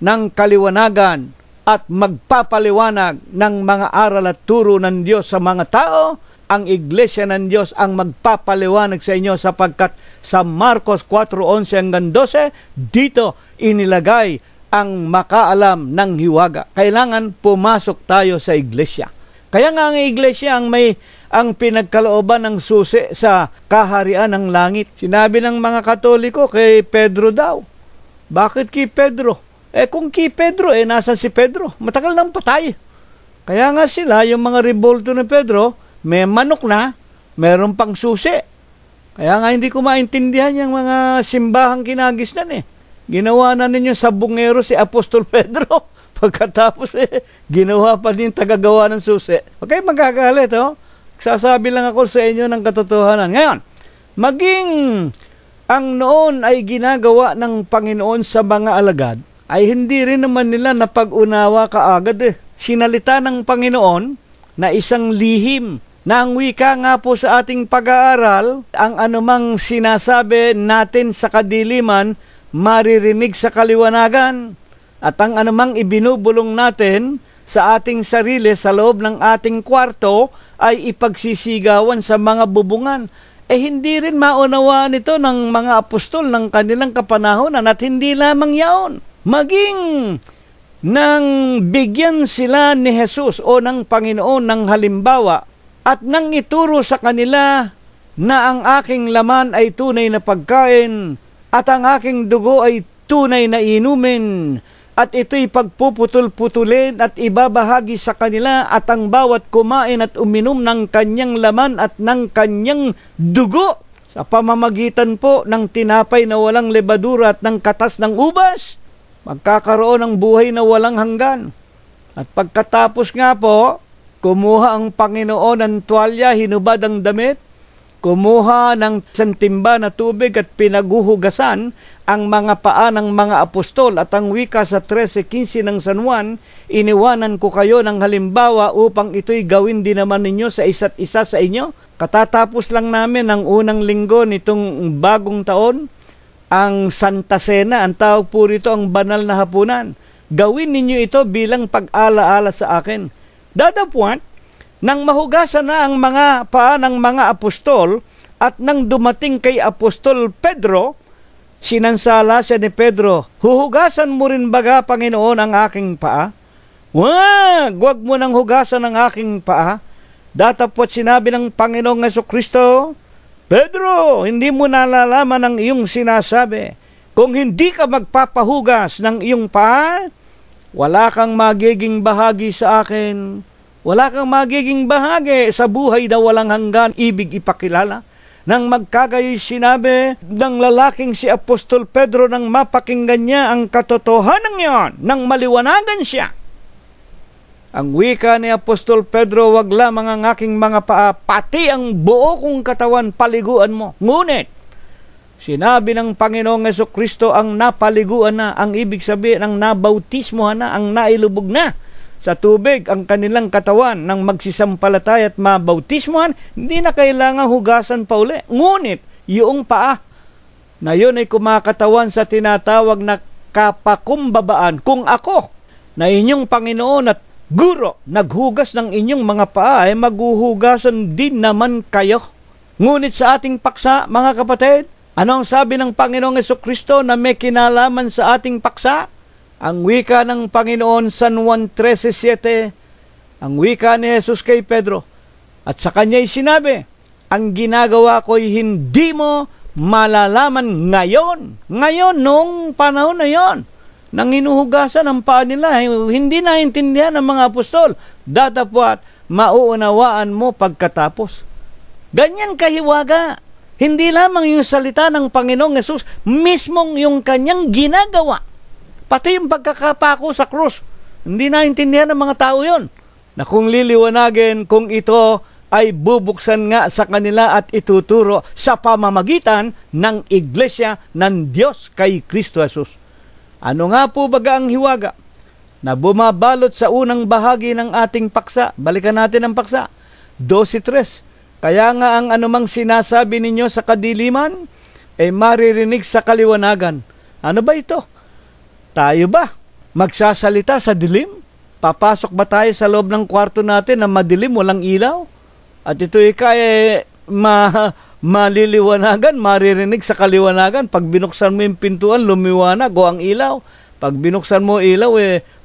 ng kaliwanagan at magpapaliwanag ng mga aral at turo ng Diyos sa mga tao. Ang iglesia ng Diyos ang magpapaliwanag sa inyo sapagkat sa Marcos 4:11 hanggang 12, dito inilagay ang makaalam ng hiwaga. Kailangan pumasok tayo sa iglesia. Kaya nga ang iglesia ang pinagkalooban ng susi sa kaharian ng langit. Sinabi ng mga Katoliko kay Pedro daw. Bakit kay Pedro? Kung kay Pedro, nasan si Pedro? Matagal nang patay. Kaya nga sila, yung mga rebolto ni Pedro, may manok na, meron pang susi. Kaya nga hindi ko maintindihan yung mga simbahang kinagisnan Ginawa na ninyo sabungero si Apostol Pedro. Pagkatapos ginawa pa din tagagawa ng susi. Okay, magagalit, Sasabi lang ako sa inyo ng katotohanan. Ngayon, maging ang noon ay ginagawa ng Panginoon sa mga alagad, ay hindi rin naman nila napag-unawa kaagad Sinalita ng Panginoon na isang lihim, na ang wika nga po sa ating pag-aaral, ang anumang sinasabi natin sa kadiliman, maririnig sa kaliwanagan. At ang anumang ibinubulong natin sa ating sarili sa loob ng ating kwarto ay ipagsisigawan sa mga bubungan. Hindi rin maunawaan ito ng mga apostol ng kanilang kapanahonan at hindi lamang yaon. Maging nang bigyan sila ni Jesus o ng Panginoon ng halimbawa at nang ituro sa kanila na ang aking laman ay tunay na pagkain at ang aking dugo ay tunay na inumin, at ito'y pagpuputol-putulin at ibabahagi sa kanila, at ang bawat kumain at uminom ng kanyang laman at ng kanyang dugo sa pamamagitan po ng tinapay na walang lebadura at ng katas ng ubas, magkakaroon ng buhay na walang hanggan. At pagkatapos nga po, kumuha ang Panginoon ng tuwalya, hinubad ang damit, kumuha ng santimba na tubig at pinaguhugasan ang mga paa ng mga apostol, at ang wika sa 13:15 ng San Juan, iniwanan ko kayo ng halimbawa upang ito'y gawin din naman ninyo sa isa't isa sa inyo. Katatapos lang namin ang unang linggo nitong bagong taon, ang Santa Cena, ang tawag po rito ang banal na hapunan. Gawin ninyo ito bilang pag-alaala sa akin. Datapwat, nang mahugasan na ang mga paa ng mga apostol at nang dumating kay Apostol Pedro, sinansala siya ni Pedro, huhugasan mo rin baga, Panginoon, ang aking paa? Wag mo nang hugasan ang aking paa. Datapwat sinabi ng Panginoong Jesucristo, Pedro, hindi mo nalalaman ang iyong sinasabi. Kung hindi ka magpapahugas ng iyong paa, wala kang magiging bahagi sa akin. Wala kang magiging bahagi sa buhay na walang hanggan, ibig ipakilala. Nang magkagayoy sinabi ng lalaking si Apostol Pedro nang mapakinggan niya ang katotohanan niyon, nang maliwanagan siya. Ang wika ni Apostol Pedro, wag lamang ang aking mga paa, pati ang buo kong katawan paliguan mo. Ngunit, Sinabi ng Panginoong Jesucristo ang napaliguan na, ang ibig sabihin ang nabautismohan na, ang nailubog na sa tubig ang kanilang katawan ng magsisampalataya at mabautismohan, hindi na kailangan hugasan pa uli. Ngunit, yung paa na yun ay kumakatawan sa tinatawag na kapakumbabaan. Kung ako na inyong Panginoon at Guro, naghugas ng inyong mga paa, ay maghuhugasan din naman kayo. Ngunit sa ating paksa, mga kapatid, ano ang sabi ng Panginoong Jesucristo na may kinalaman sa ating paksa? Ang wika ng Panginoon, San Juan 13:7, ang wika ni Jesus kay Pedro. At sa kanya'y sinabi, ang ginagawa ko'y hindi mo malalaman ngayon. Ngayon, nung panahon na yon, nang inuhugasan ang paa nila, hindi naintindihan ng mga apostol. Datapwat, mauunawaan mo pagkatapos. Ganyan kahiwaga. Hindi lamang yung salita ng Panginoong Yesus, mismong yung kanyang ginagawa. Pati yung pagkakapako sa krus. Hindi naintindihan ng mga tao yon. Na kung liliwanagin, kung ito ay bubuksan nga sa kanila at ituturo sa pamamagitan ng Iglesia ng Diyos kay Kristo Jesus. Ano nga po baga ang hiwaga na bumabalot sa unang bahagi ng ating paksa? Balikan natin ang paksa. 12:3. Kaya nga ang anumang sinasabi ninyo sa kadiliman ay maririnig sa kaliwanagan. Ano ba ito? Tayo ba magsasalita sa dilim? Papasok ba tayo sa loob ng kwarto natin na madilim, walang ilaw? At ito kaya maliliwanagan, maririnig sa kaliwanagan. Pag binuksan mo yung pintuan, lumiwanag o ang ilaw. Pag binuksan mo ilaw,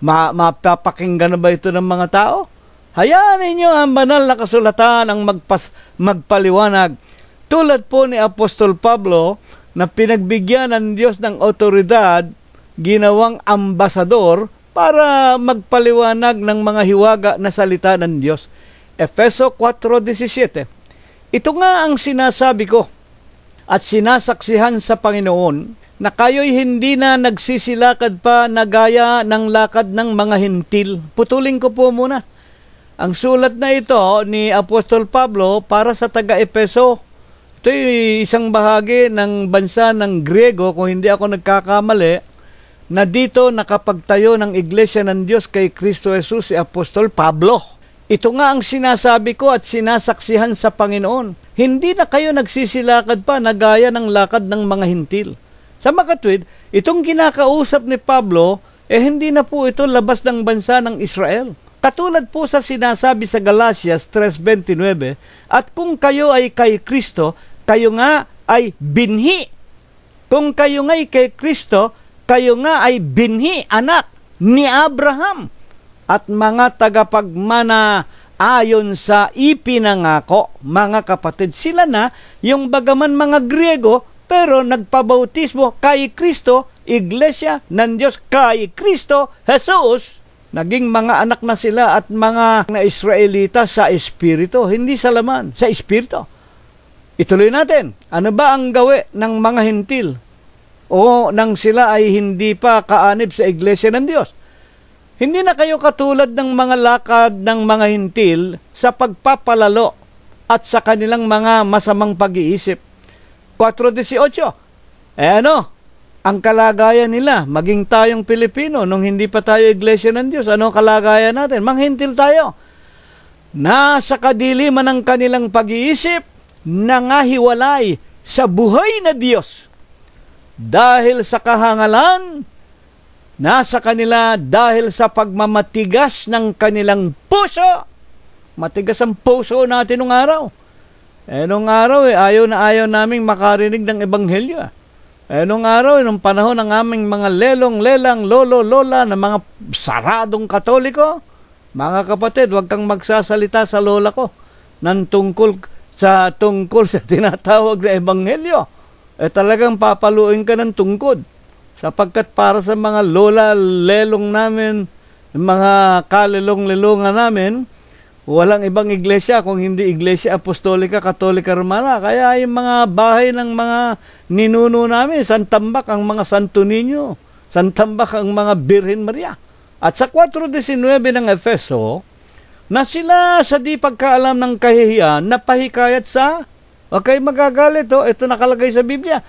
mapapakinggan na ba ito ng mga tao? Hayaan ninyo ang banal na kasulatan ang magpaliwanag. Tulad po ni Apostol Pablo na pinagbigyan ng Diyos ng otoridad, ginawang ambasador para magpaliwanag ng mga hiwaga na salita ng Diyos. Efeso 4:17. Ito nga ang sinasabi ko at sinasaksihan sa Panginoon na kayo'y hindi na nagsisilakad pa na gaya ng lakad ng mga hintil. Putulin ko po muna. Ang sulat na ito ni Apostol Pablo para sa taga-Efeso. Ito'y isang bahagi ng bansa ng Griego, kung hindi ako nagkakamali, na dito nakapagtayo ng Iglesia ng Diyos kay Kristo Jesus si Apostol Pablo. Ito nga ang sinasabi ko at sinasaksihan sa Panginoon. Hindi na kayo nagsisilakad pa na gaya ng lakad ng mga hintil. Sa makatwid, itong kinakausap ni Pablo, hindi na po ito labas ng bansa ng Israel. Katulad po sa sinasabi sa Galatias 3:29, at kung kayo ay kay Kristo, kayo nga ay binhi. Kung kayo nga ay kay Kristo, kayo nga ay binhi, anak ni Abraham, at mga tagapagmana ayon sa ipinangako. Mga kapatid, sila na yung bagaman mga Griego, pero nagpabautismo kay Kristo, Iglesia ng Diyos kay Kristo Jesus. Naging mga anak na sila at mga na Israelita sa Espiritu, hindi sa laman, sa Espiritu. Ituloy natin. Ano ba ang gawi ng mga hintil? O nang sila ay hindi pa kaanib sa Iglesia ng Diyos? Hindi na kayo katulad ng mga lakad ng mga hintil sa pagpapalalo at sa kanilang mga masamang pag-iisip. 4:18. Ano? Ang kalagayan nila, maging tayong Pilipino, nung hindi pa tayo Iglesia ng Diyos, ano kalagayan natin? Manghintil tayo. Nasa kadiliman ng kanilang pag-iisip, nangahiwalay sa buhay na Diyos. Dahil sa kahangalan, nasa kanila dahil sa pagmamatigas ng kanilang puso. Matigas ang puso natin nung araw. Nung araw, ayaw na ayaw naming makarinig ng Ebanghelyo. Nung araw, nung panahon ng aming mga lelong, lelang, lolo, lola, na mga saradong Katoliko, mga kapatid, huwag kang magsasalita sa lola ko ng tungkol sa tinatawag na Ebanghelyo. Talagang papaluin ka ng tungkod. Sapagkat para sa mga lola, lelong namin, mga kalilong-lilongan namin, walang ibang iglesia kung hindi Iglesia Apostolika, Katolika, Romana. Kaya yung mga bahay ng mga ninuno namin, santambak ang mga Santo Niño, santambak ang mga Birhen Maria. At sa 4:19 ng Efeso, na sila sa di pagkaalam ng kahihiyan, napahikayat sa, huwag kayo magagalit, ito nakalagay sa Biblia,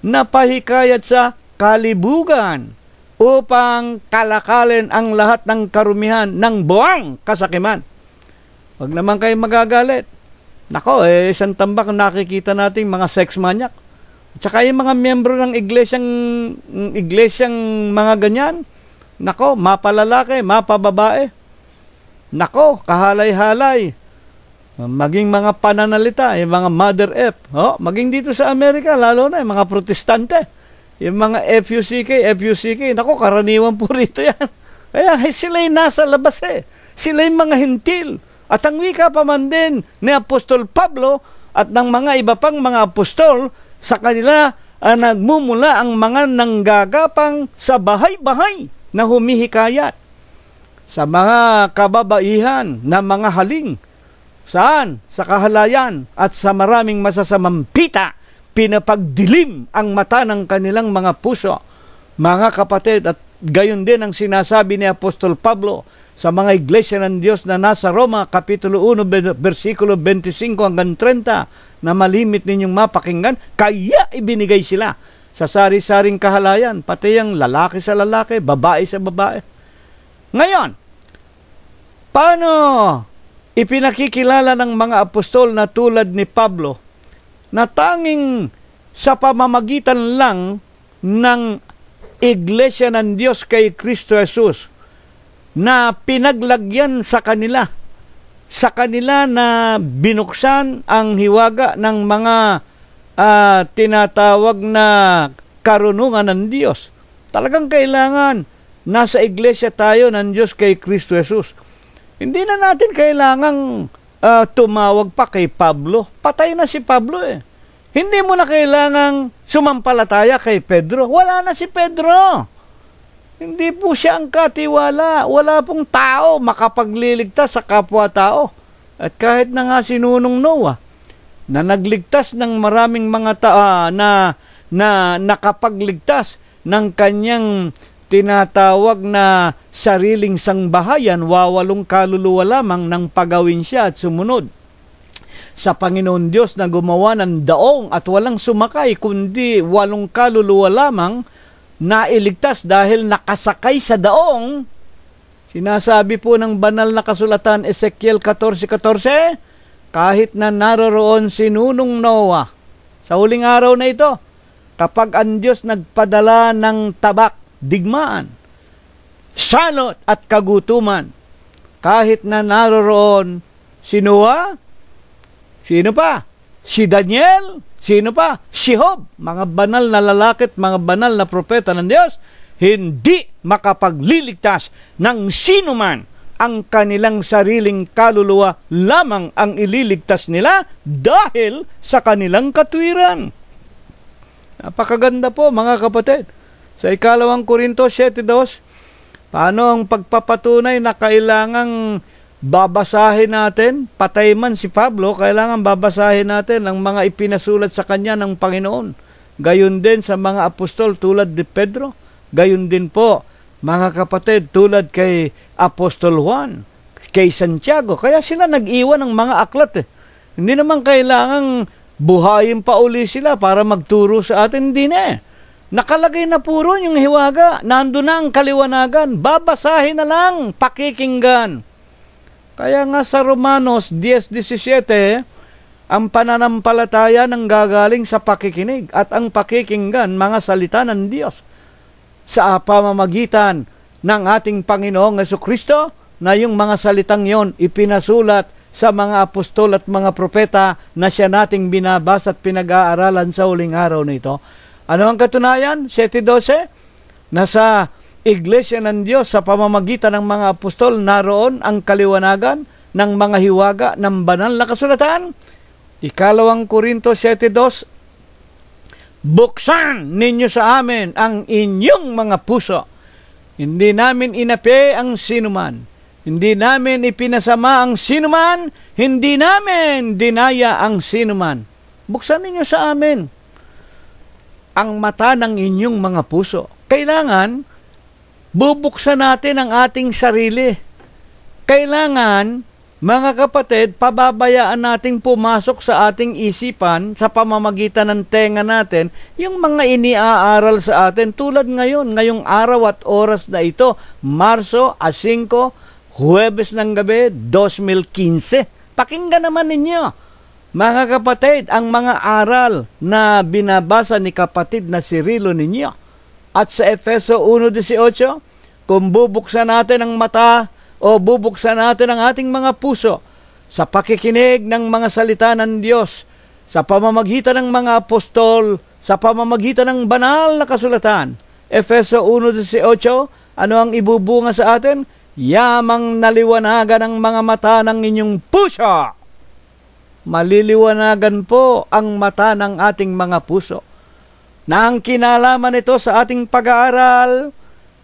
na pahikayat sa kalibugan upang kalakalin ang lahat ng karumihan ng buwang kasakiman. Huwag naman kayo magagalit. Nako, isang tambak nakikita nating mga sex maniac. Tsaka yung mga miyembro ng iglesyang mga ganyan, nako, mapalalaki, mapababae. Nako, kahalay-halay. Maging mga pananalita, yung mga Mother F. Maging dito sa Amerika, lalo na yung mga protestante. Yung mga FUCK, nako, karaniwan po rito yan. Kaya sila'y nasa labas Sila'y mga hintil. At ang wika pa man din ni Apostol Pablo at ng mga iba pang mga apostol, sa kanila nagmumula ang mga nanggagapang sa bahay-bahay na humihikayat sa mga kababaihan na mga haling. Saan? Sa kahalayan at sa maraming masasamang pita, pinapagdilim ang mata ng kanilang mga puso. Mga kapatid, at gayon din ang sinasabi ni Apostol Pablo sa mga iglesia ng Diyos na nasa Roma, Kapitulo 1, versikulo 25 hanggang 30, na malimit ninyong mapakinggan, kaya ibinigay sila sa sari-saring kahalayan, pati ang lalaki sa lalaki, babae sa babae. Ngayon, paano ipinakikilala ng mga apostol na tulad ni Pablo na tanging sa pamamagitan lang ng iglesia ng Diyos kay Kristo Jesus na pinaglagyan sa kanila na binuksan ang hiwaga ng mga tinatawag na karunungan ng Diyos. Talagang kailangan nasa iglesia tayo ng Diyos kay Kristo Jesus. Hindi na natin kailangang tumawag pa kay Pablo. Patay na si Pablo Hindi mo na kailangang sumampalataya kay Pedro. Wala na si Pedro. Hindi po siya ang katiwala. Wala pong tao makapagliligtas sa kapwa-tao. At kahit na nga si Nunong Noah, na nagligtas ng maraming mga na nakapagligtas ng kanyang tinatawag na sariling sangbahayan, 80 kaluluwa lamang nang pagawin siya at sumunod sa Panginoon Diyos na gumawa ng daong at walang sumakay, kundi 8 kaluluwa lamang nailigtas dahil nakasakay sa daong. Sinasabi po ng banal na kasulatan, Ezekiel 14:14, kahit na naroroon si Nunong Noah sa huling araw na ito, kapag ang Diyos nagpadala ng tabak, digmaan, salot at kagutuman, kahit na naroroon si Noah, sino pa? Si Daniel, sino pa? Si Job, mga banal na lalaki at mga banal na propeta ng Diyos, hindi makapagliligtas ng sino man. Ang kanilang sariling kaluluwa lamang ang ililigtas nila dahil sa kanilang katwiran. Napakaganda po mga kapatid. Sa 2 Korinto 7:2, paano ang pagpapatunay na kailangang babasahin natin? Patay man si Pablo, kailangan babasahin natin ang mga ipinasulat sa kanya ng Panginoon. Gayon din sa mga apostol tulad ni Pedro. Gayon din po, mga kapatid, tulad kay Apostol Juan, kay Santiago. Kaya sila nag-iwan ng mga aklat Hindi naman kailangang buhayin pa uli sila para magturo sa atin. Hindi na Nakalagay na puro yung hiwaga. Nandun na ang kaliwanagan. Babasahin na lang, pakikinggan. Kaya nga sa Romanos 10:17, ang pananampalataya nang gagaling sa pakikinig at ang pakikinggan mga salita ng Diyos sa pamamagitan ng ating Panginoong Jesucristo, na yung mga salitang yon ipinasulat sa mga apostol at mga propeta na siya nating binabasa at pinag-aaralan sa huling araw na ito. Ano ang katunayan? 7:12, nasa Iglesia ng Diyos sa pamamagitan ng mga apostol, naroon ang kaliwanagan ng mga hiwaga ng banal na kasulatan. 2 Korinto 7:2, buksan ninyo sa amin ang inyong mga puso. Hindi namin inapi ang sinuman. Hindi namin ipinasama ang sinuman. Hindi namin dinaya ang sinuman. Buksan ninyo sa amin ang mata ng inyong mga puso. Kailangan bubuksan natin ang ating sarili. Kailangan mga kapatid, pababayaan nating pumasok sa ating isipan sa pamamagitan ng tenga natin yung mga iniaaral sa atin tulad ngayong araw at oras na ito, Marso 5, Huwebes ng gabi, 2015. Pakinggan naman ninyo, mga kapatid, ang mga aral na binabasa ni kapatid na Cirilo ninyo. At sa Efeso 1:18, kung bubuksan natin ang mata o bubuksan natin ang ating mga puso sa pakikinig ng mga salita ng Diyos, sa pamamagitan ng mga apostol, sa pamamagitan ng banal na kasulatan. Efeso 1:18, ano ang ibubunga sa atin? Yamang naliwanagan ang mga mata ng inyong puso. Maliliwanagan po ang mata ng ating mga puso. Na ang kinalaman nito sa ating pag-aaral,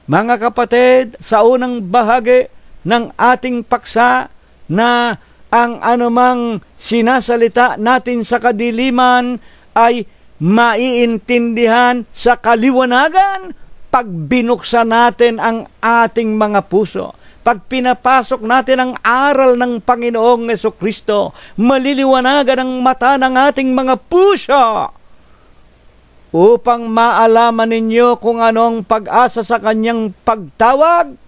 mga kapatid, sa unang bahagi ng ating paksa na ang anumang sinasalita natin sa kadiliman ay maiintindihan sa kaliwanagan pag binuksan natin ang ating mga puso. Pag pinapasok natin ang aral ng Panginoong Jesucristo, maliliwanagan ang mata ng ating mga puso upang maalaman ninyo kung ano ang pag-asa sa kanyang pagtawag,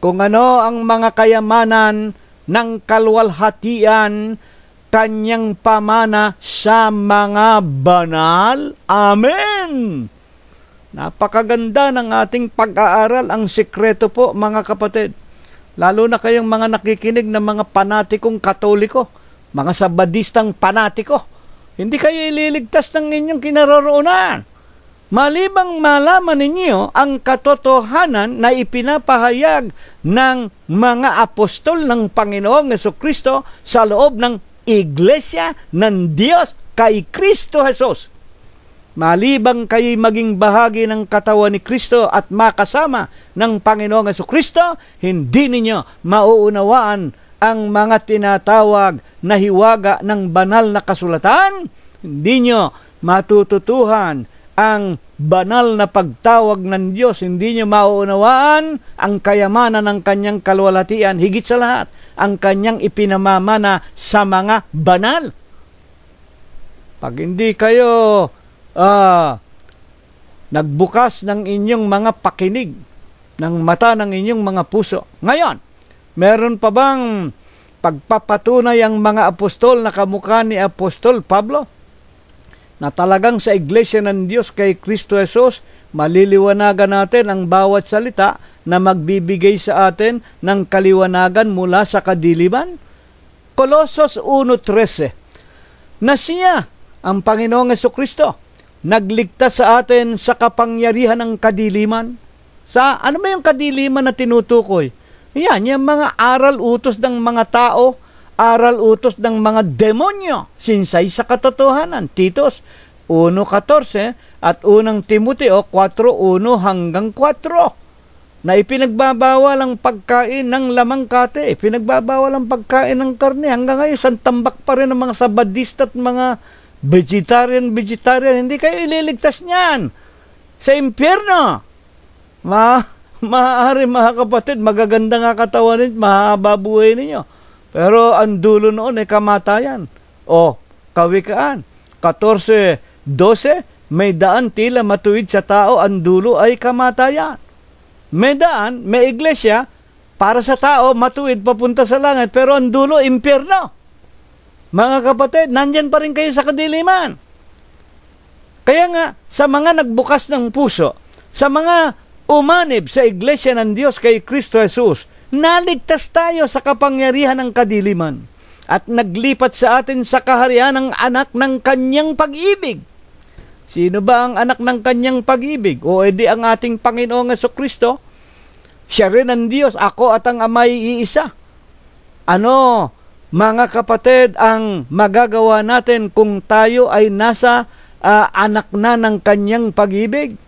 kung ano ang mga kayamanan ng kaluwalhatian, kanyang pamana sa mga banal. Amen! Napakaganda ng ating pag-aaral. Ang sikreto po, mga kapatid, lalo na kayong mga nakikinig ng mga panatikong Katoliko, mga sabadistang panatiko, hindi kayo ililigtas ng inyong kinaroroonan. Malibang malaman ninyo ang katotohanan na ipinapahayag ng mga apostol ng Panginoong Jesucristo sa loob ng Iglesia ng Diyos kay Kristo Jesus. Malibang kayo'y maging bahagi ng katawan ni Kristo at makasama ng Panginoong Jesucristo, hindi ninyo mauunawaan ang mga tinatawag na hiwaga ng banal na kasulatan. Hindi nyo matututuhan ang banal na pagtawag ng Diyos. Hindi nyo mauunawaan ang kayamanan ng kanyang kaluwalhatian. Higit sa lahat, ang kanyang ipinamamana sa mga banal. Pag hindi kayo nagbukas ng inyong mga pakinig, ng mata ng inyong mga puso. Ngayon, meron pa bang pagpapatunay ang mga apostol na kamukha ni Apostol Pablo? Na talagang sa Iglesia ng Diyos kay Kristo Jesus, maliliwanagan natin ang bawat salita na magbibigay sa atin ng kaliwanagan mula sa kadiliman? Colossus 1:13, na siya, ang Panginoong Jesucristo, nagligtas sa atin sa kapangyarihan ng kadiliman. Sa ano ba yung kadiliman na tinutukoy? Yan, yung mga aral utos ng mga tao, aral utos ng mga demonyo, sinsay sa katotohanan. Titos 1:14 at 1 Timoteo 4:1-4, na ipinagbabawal ang pagkain ng lamang kate, ipinagbabawal ang pagkain ng karne. Hanggang ngayon, santambak pa rin ng mga sabadista at mga vegetarian, hindi kayo ililigtas niyan sa impyerno. Maaari, mga kapatid, magaganda nga katawan ninyo, mahaba buhay ninyo, pero ang dulo noon ay kamatayan. O, Kawikaan 14:12, may daan tila matuwid sa tao, ang dulo ay kamatayan. May daan, may iglesia para sa tao, matuwid papunta sa langit, pero ang dulo, impyerno. Mga kapatid, nandyan pa rin kayo sa kadiliman. Kaya nga, sa mga nagbukas ng puso, sa mga umanib sa Iglesia ng Diyos kay Kristo Jesus, naligtas tayo sa kapangyarihan ng kadiliman at naglipat sa atin sa kaharian ng anak ng kanyang pag-ibig. Sino ba ang anak ng kanyang pag-ibig? O edi ang ating Panginoong Jesucristo. Siya rin ang Diyos, ako at ang Ama ay iisa. Ano, mga kapatid, ang magagawa natin kung tayo ay nasa anak na ng kanyang pag-ibig?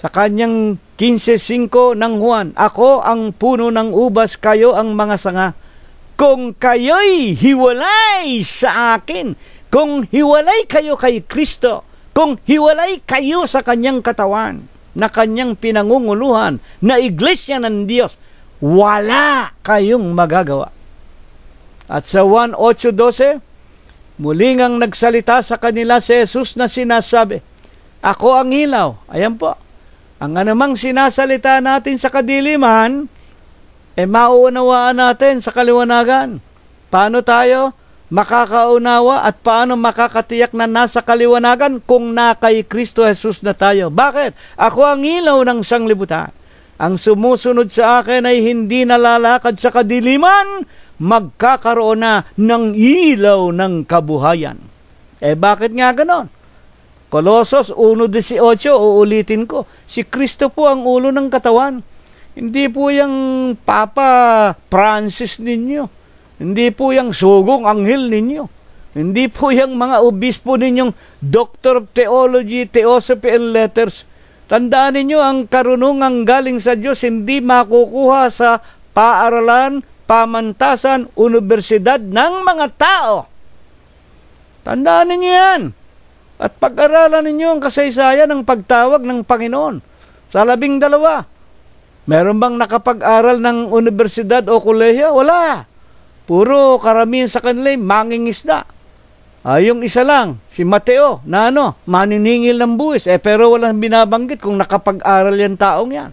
Sa kanyang 15:5 ng Juan, ako ang puno ng ubas, kayo ang mga sanga. Kung kayo'y hiwalay sa akin, kung hiwalay kayo kay Kristo, kung hiwalay kayo sa kanyang katawan, na kanyang pinangunguluhan, na Iglesia ng Diyos, wala kayong magagawa. At sa Juan 8:12, muling ang nagsalita sa kanila si Jesus na sinasabi, ako ang ilaw. Ayan po. Ang anumang sinasalita natin sa kadiliman, mauunawaan natin sa kaliwanagan. Paano tayo makakaunawa at paano makakatiyak na nasa kaliwanagan kung na kay Kristo Jesus na tayo? Bakit? Ako ang ilaw ng sanglibutan. Ang sumusunod sa akin ay hindi nalalakad sa kadiliman, magkakaroon na ng ilaw ng kabuhayan. Bakit nga ganon? Colossus 1:18, uulitin ko, si Kristo po ang ulo ng katawan. Hindi po yung Papa Francis ninyo. Hindi po yung sugong anghel ninyo. Hindi po yung mga obispo ninyong Doctor of Theology, Theosophy and Letters. Tandaan ninyo, ang karunungang galing sa Diyos hindi makukuha sa paaralan, pamantasan, universidad ng mga tao. Tandaan ninyo yan. At pag-aralan ninyo ang kasaysayan ng pagtawag ng Panginoon. Sa 12, meron bang nakapag-aral ng universidad o kolehiyo? Wala. Puro karamihan sa kanila mangingisda. Yung isa lang, si Mateo, na maniningil ng buwis. Pero walang binabanggit kung nakapag-aral yan taong yan.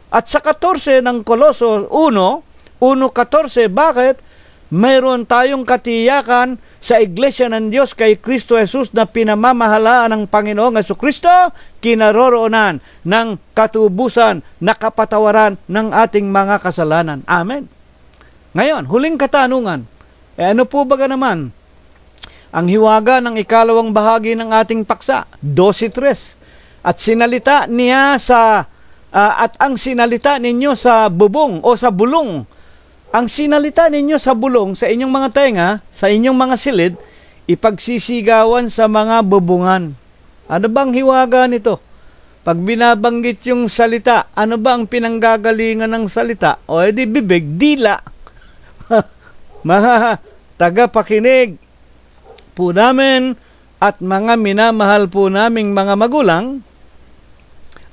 At sa 14 ng Colossus 1:14, bakit? Mayroon tayong katiyakan sa Iglesia ng Diyos kay Kristo Jesus na pinamamahalaan ng Panginoong Jesucristo, kinaroroonan ng katubusan na kapatawaran ng ating mga kasalanan. Amen. Ngayon, huling katanungan. Ano po ba naman ang hiwaga ng ikalawang bahagi ng ating paksa? 12:3. At sinalita niya at ang sinalita ninyo sa bubong o sa bulong, ang sinalita ninyo sa bulong, sa inyong mga tenga, sa inyong mga silid, ipagsisigawan sa mga bubungan. Ano bang hiwaga nito? Pag binabanggit yung salita, ano ba ang pinanggagalingan ng salita? O edi bibig, dila. Mga tagapakinig po namin at mga minamahal po naming mga magulang,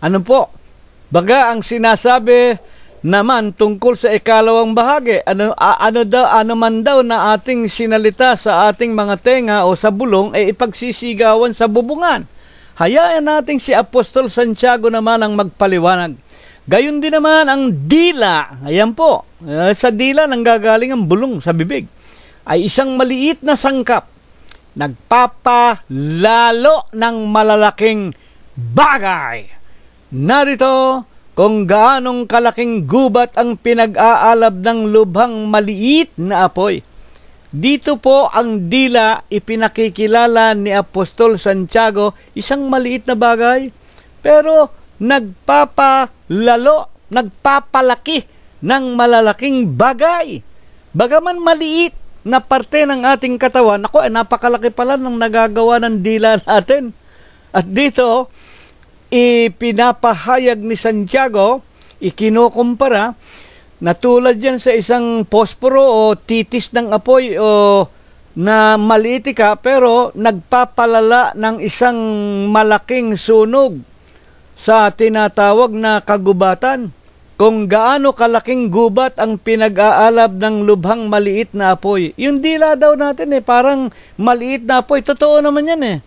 ano po? Baga ang sinasabi naman tungkol sa ikalawang bahagi, ano man daw na ating sinalita sa ating mga tenga o sa bulong ay ipagsisigawan sa bubungan. Hayaan natin si Apostol Santiago naman ang magpaliwanag. Gayon din naman ang dila, ayan po, sa dila nanggagaling ang bulong sa bibig, ay isang maliit na sangkap, nagpapalalo ng malalaking bagay. Narito kung gaanong kalaking gubat ang pinag-aalab ng lubhang maliit na apoy. Dito po ang dila ipinakikilala ni Apostol Santiago, isang maliit na bagay, pero nagpapalalo, nagpapalaki ng malalaking bagay. Bagaman maliit na parte ng ating katawan, napakalaki pala ng nagagawa ng dila natin. At dito, ipinapahayag ni Santiago, ikinukumpara, na tulad yan sa isang posporo o titis ng apoy o na maliit ka pero nagpapalala ng isang malaking sunog sa tinatawag na kagubatan. Kung gaano kalaking gubat ang pinag-aalab ng lubhang maliit na apoy. Yung dila daw natin parang maliit na apoy. Totoo naman yan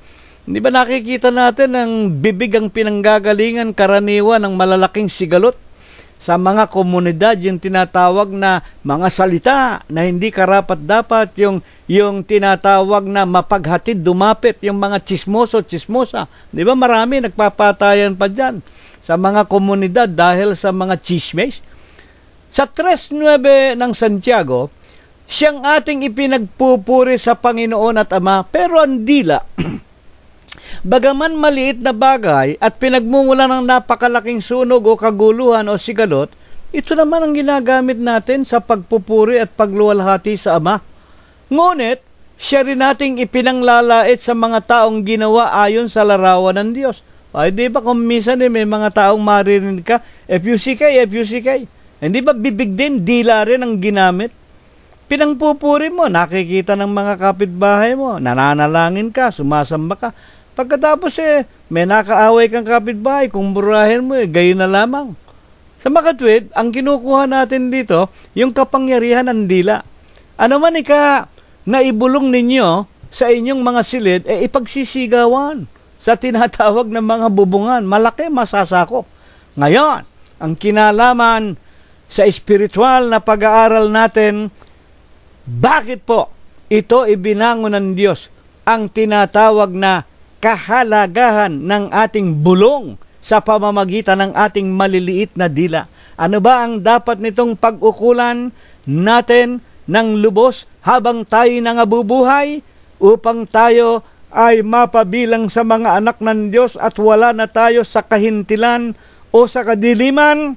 Hindi ba nakikita natin ang bibig ang pinanggagalingan karaniwan ng malalaking sigalot? Sa mga komunidad, yung tinatawag na mga salita na hindi karapat-dapat, yung tinatawag na mapaghatid, dumapit, yung mga chismoso, chismosa. Di ba marami nagpapatayan pa dyan sa mga komunidad dahil sa mga chismes? Sa 3:9 ng Santiago, siyang ating ipinagpupuri sa Panginoon at Ama, pero ang dila, bagaman maliit na bagay at pinagmumulan ng napakalaking sunog o kaguluhan o sigalot, ito naman ang ginagamit natin sa pagpupuri at pagluwalhati sa Ama. Ngunit, siya rin nating ipinanglalait sa mga taong ginawa ayon sa larawan ng Diyos. Ay, di ba kung minsan may mga taong maririnig ka, FUCK. Hindi ba bibig din, dila rin ang ginamit? Pinangpupuri mo, nakikita ng mga kapitbahay mo, nananalangin ka, sumasamba ka. Pagkatapos may nakaaway kang kapitbahay, kung burahin mo, gayon na lamang. Sa makatwid, ang kinukuha natin dito, yung kapangyarihan ng dila. Ano man naibulong ninyo sa inyong mga silid, ipagsisigawan sa tinatawag ng mga bubungan. Malaki masasakop. Ngayon, ang kinalaman sa espiritual na pag-aaral natin, bakit po ito ibinangon ng Diyos ang tinatawag na kahalagahan ng ating bulong sa pamamagitan ng ating maliliit na dila? Ano ba ang dapat nitong pag-ukulan natin ng lubos habang tayo nangabubuhay upang tayo ay mapabilang sa mga anak ng Diyos at wala na tayo sa kahintilan o sa kadiliman?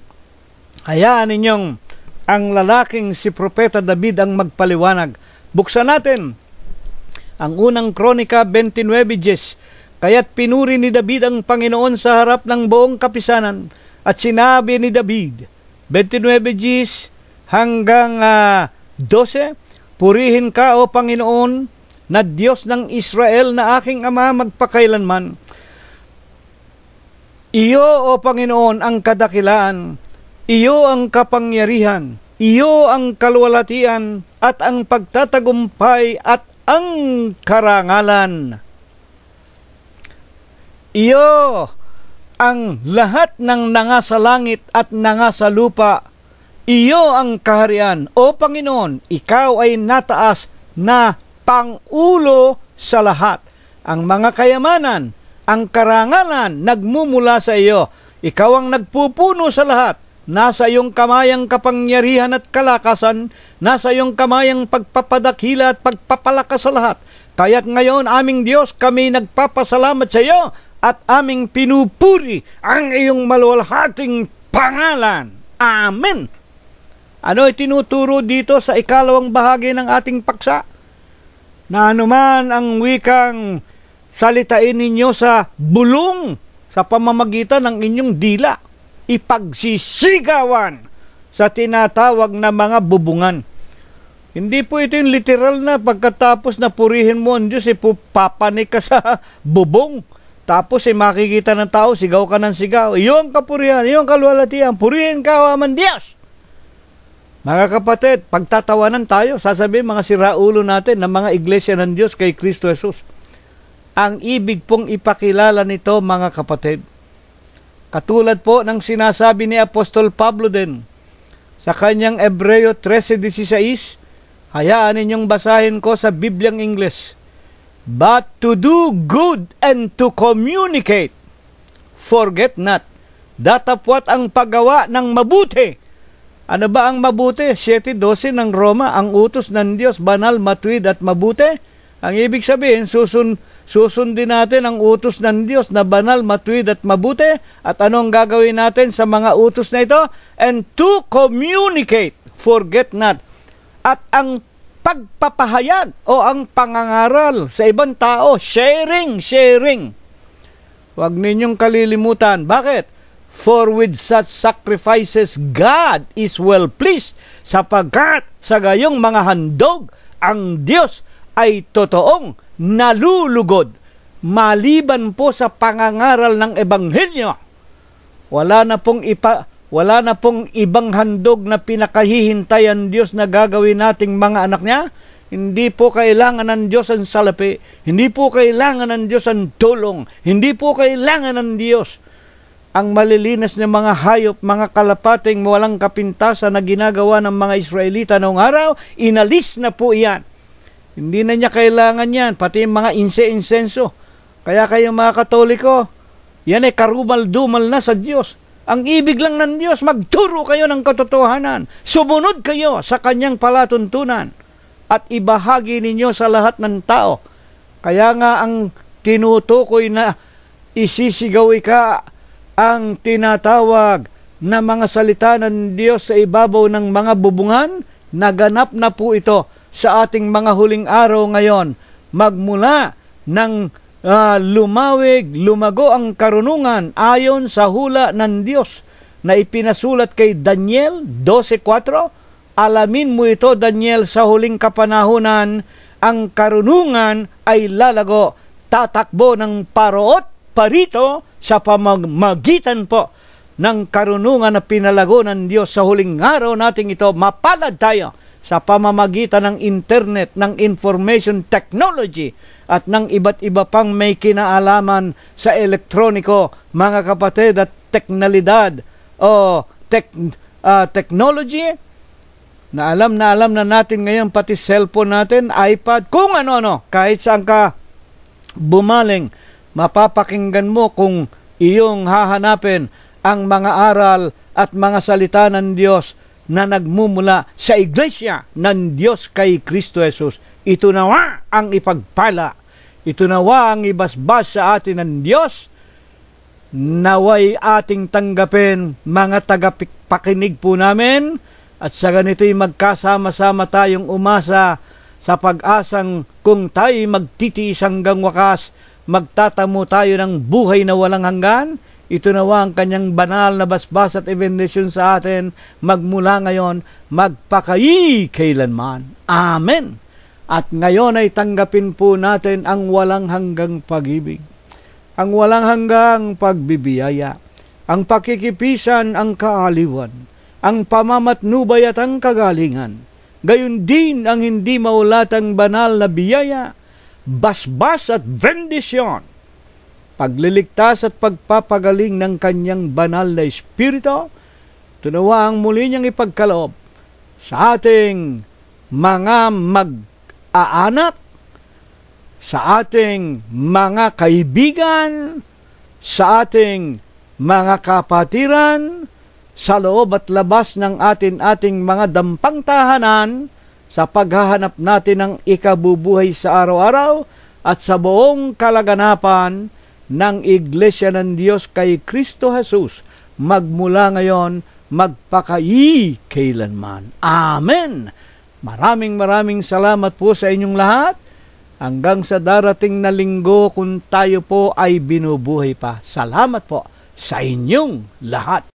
Hayaan ninyong ang lalaking si Propeta David ang magpaliwanag. Buksan natin ang unang Kronika 29:10. Kaya't pinuri ni David ang Panginoon sa harap ng buong kapisanan at sinabi ni David, 29:10 hanggang 12, purihin ka o Panginoon na Diyos ng Israel na aking Ama magpakailanman. Iyo o Panginoon ang kadakilaan, iyo ang kapangyarihan, iyo ang kaluwalhatian at ang pagtatagumpay at ang karangalan. Iyo ang lahat ng nanga sa langit at nanga sa lupa. Iyo ang kaharian. O Panginoon, ikaw ay nataas na pangulo sa lahat. Ang mga kayamanan, ang karangalan, nagmumula sa iyo. Ikaw ang nagpupuno sa lahat. Nasa iyong kamay ang kapangyarihan at kalakasan. Nasa iyong kamay ang pagpapadakila at pagpapalakas sa lahat. Kaya't ngayon, aming Diyos, kami nagpapasalamat sa iyo at aming pinupuri ang iyong maluwalhating pangalan. Amen. Ano itinuturo dito sa ikalawang bahagi ng ating paksa? Na anuman ang wikang salitain ninyo sa bulong sa pamamagitan ng inyong dila, ipagsisigawan sa tinatawag na mga bubungan. Hindi po ito yung literal na pagkatapos na purihin mo ang Diyos, papanik ka sa bubong. Tapos makikita ng tao, sigaw ka ng sigaw. Iyong kapurihan, iyong kaluwalhatian, purihin ka o Amang Diyos. Mga kapatid, pagtatawanan tayo, sasabihin mga siraulo natin ng mga iglesia ng Diyos kay Kristo Jesus. Ang ibig pong ipakilala nito, mga kapatid, katulad po ng sinasabi ni Apostol Pablo din sa kanyang Hebreo 13:16, hayaan ninyong basahin ko sa Bibliang Ingles. But to do good and to communicate, forget not, datapwat ang paggawa ng mabuti. Ano ba ang mabuti? 7:12 ng Roma, ang utos ng Diyos, banal, matuwid at mabuti. Ang ibig sabihin, susundin natin ang utos ng Diyos na banal, matuwid at mabuti. At anong gagawin natin sa mga utos na ito? And to communicate, forget not. At ang pagpapahayag o ang pangangaral sa ibang tao, sharing. Huwag ninyong kalilimutan. Bakit? For with such sacrifices, God is well pleased, sapagkat sa gayong mga handog, ang Diyos ay totoong nalulugod. Maliban po sa pangangaral ng Ebanghelyo, wala na pong ibang handog na pinakahihintayan Diyos na gagawin nating mga anak niya. Hindi po kailangan ng Diyos ang salapi. Hindi po kailangan ng Diyos ang tulong. Hindi po kailangan ng Diyos ang malilinis na mga hayop, mga kalapating walang kapintasan na ginagawa ng mga Israelita noong araw. Inalis na po iyan. Hindi na niya kailangan yan. Pati yung mga insenso. Kaya kayong mga Katoliko, yan ay karumal-dumal na sa Diyos. Ang ibig lang ng Diyos, magturo kayo ng katotohanan. Sumunod kayo sa kanyang palatuntunan at ibahagi ninyo sa lahat ng tao. Kaya nga ang tinutukoy na isisigaw ka ang tinatawag na mga salita ng Diyos sa ibabaw ng mga bubungan, naganap na po ito sa ating mga huling araw ngayon. Magmula ng lumago ang karunungan ayon sa hula ng Diyos na ipinasulat kay Daniel 12:4. Alamin mo ito, Daniel, sa huling kapanahunan, ang karunungan ay lalago, tatakbo ng paroot parito sa pamamagitan po ng karunungan na pinalago ng Diyos sa huling araw nating ito. Mapalad tayo sa pamamagitan ng internet, ng information technology, at ng iba't iba pang may kinaalaman sa elektroniko, mga kapatid, at teknalidad o technology, na alam na natin ngayon, pati cellphone natin, iPad, kung ano-ano, kahit saan ka bumaling, mapapakinggan mo kung iyong hahanapin ang mga aral at mga salita ng Diyos na nagmumula sa iglesia ng Diyos kay Kristo Jesus. Ito nawa ang ipagpala. Ito nawa ang ibasbas sa atin ng Diyos. Naway ating tanggapin, mga tagapakinig po namin, at sa ganito'y magkasama-sama tayong umasa sa pag-asang kung tayo'y magtitiis hanggang wakas, magtatamo tayo ng buhay na walang hanggan. Ito nawa ang kanyang banal na basbas at ebendisyon sa atin magmula ngayon, magpakayi kailanman. Amen. At ngayon ay tanggapin po natin ang walang hanggang pag-ibig, ang walang hanggang pagbibiyaya, ang pakikipisan, ang kaaliwan, ang pamamatnubay at ang kagalingan. Gayon din ang hindi maulatang banal na biyaya, basbas at bendisyon, pagliligtas at pagpapagaling ng kanyang banal na Espiritu. Tunawa ang muli niyang ipagkaloob sa ating mga mag-aanak, sa ating mga kaibigan, sa ating mga kapatiran, sa loob at labas ng ating mga dampang tahanan, sa paghahanap natin ng ikabubuhay sa araw-araw at sa buong kalaganapan ng Iglesia ng Diyos kay Kristo Jesus, magmula ngayon, magpakayi kailanman. Amen. Maraming salamat po sa inyong lahat. Hanggang sa darating na linggo kung tayo po ay binubuhay pa. Salamat po sa inyong lahat.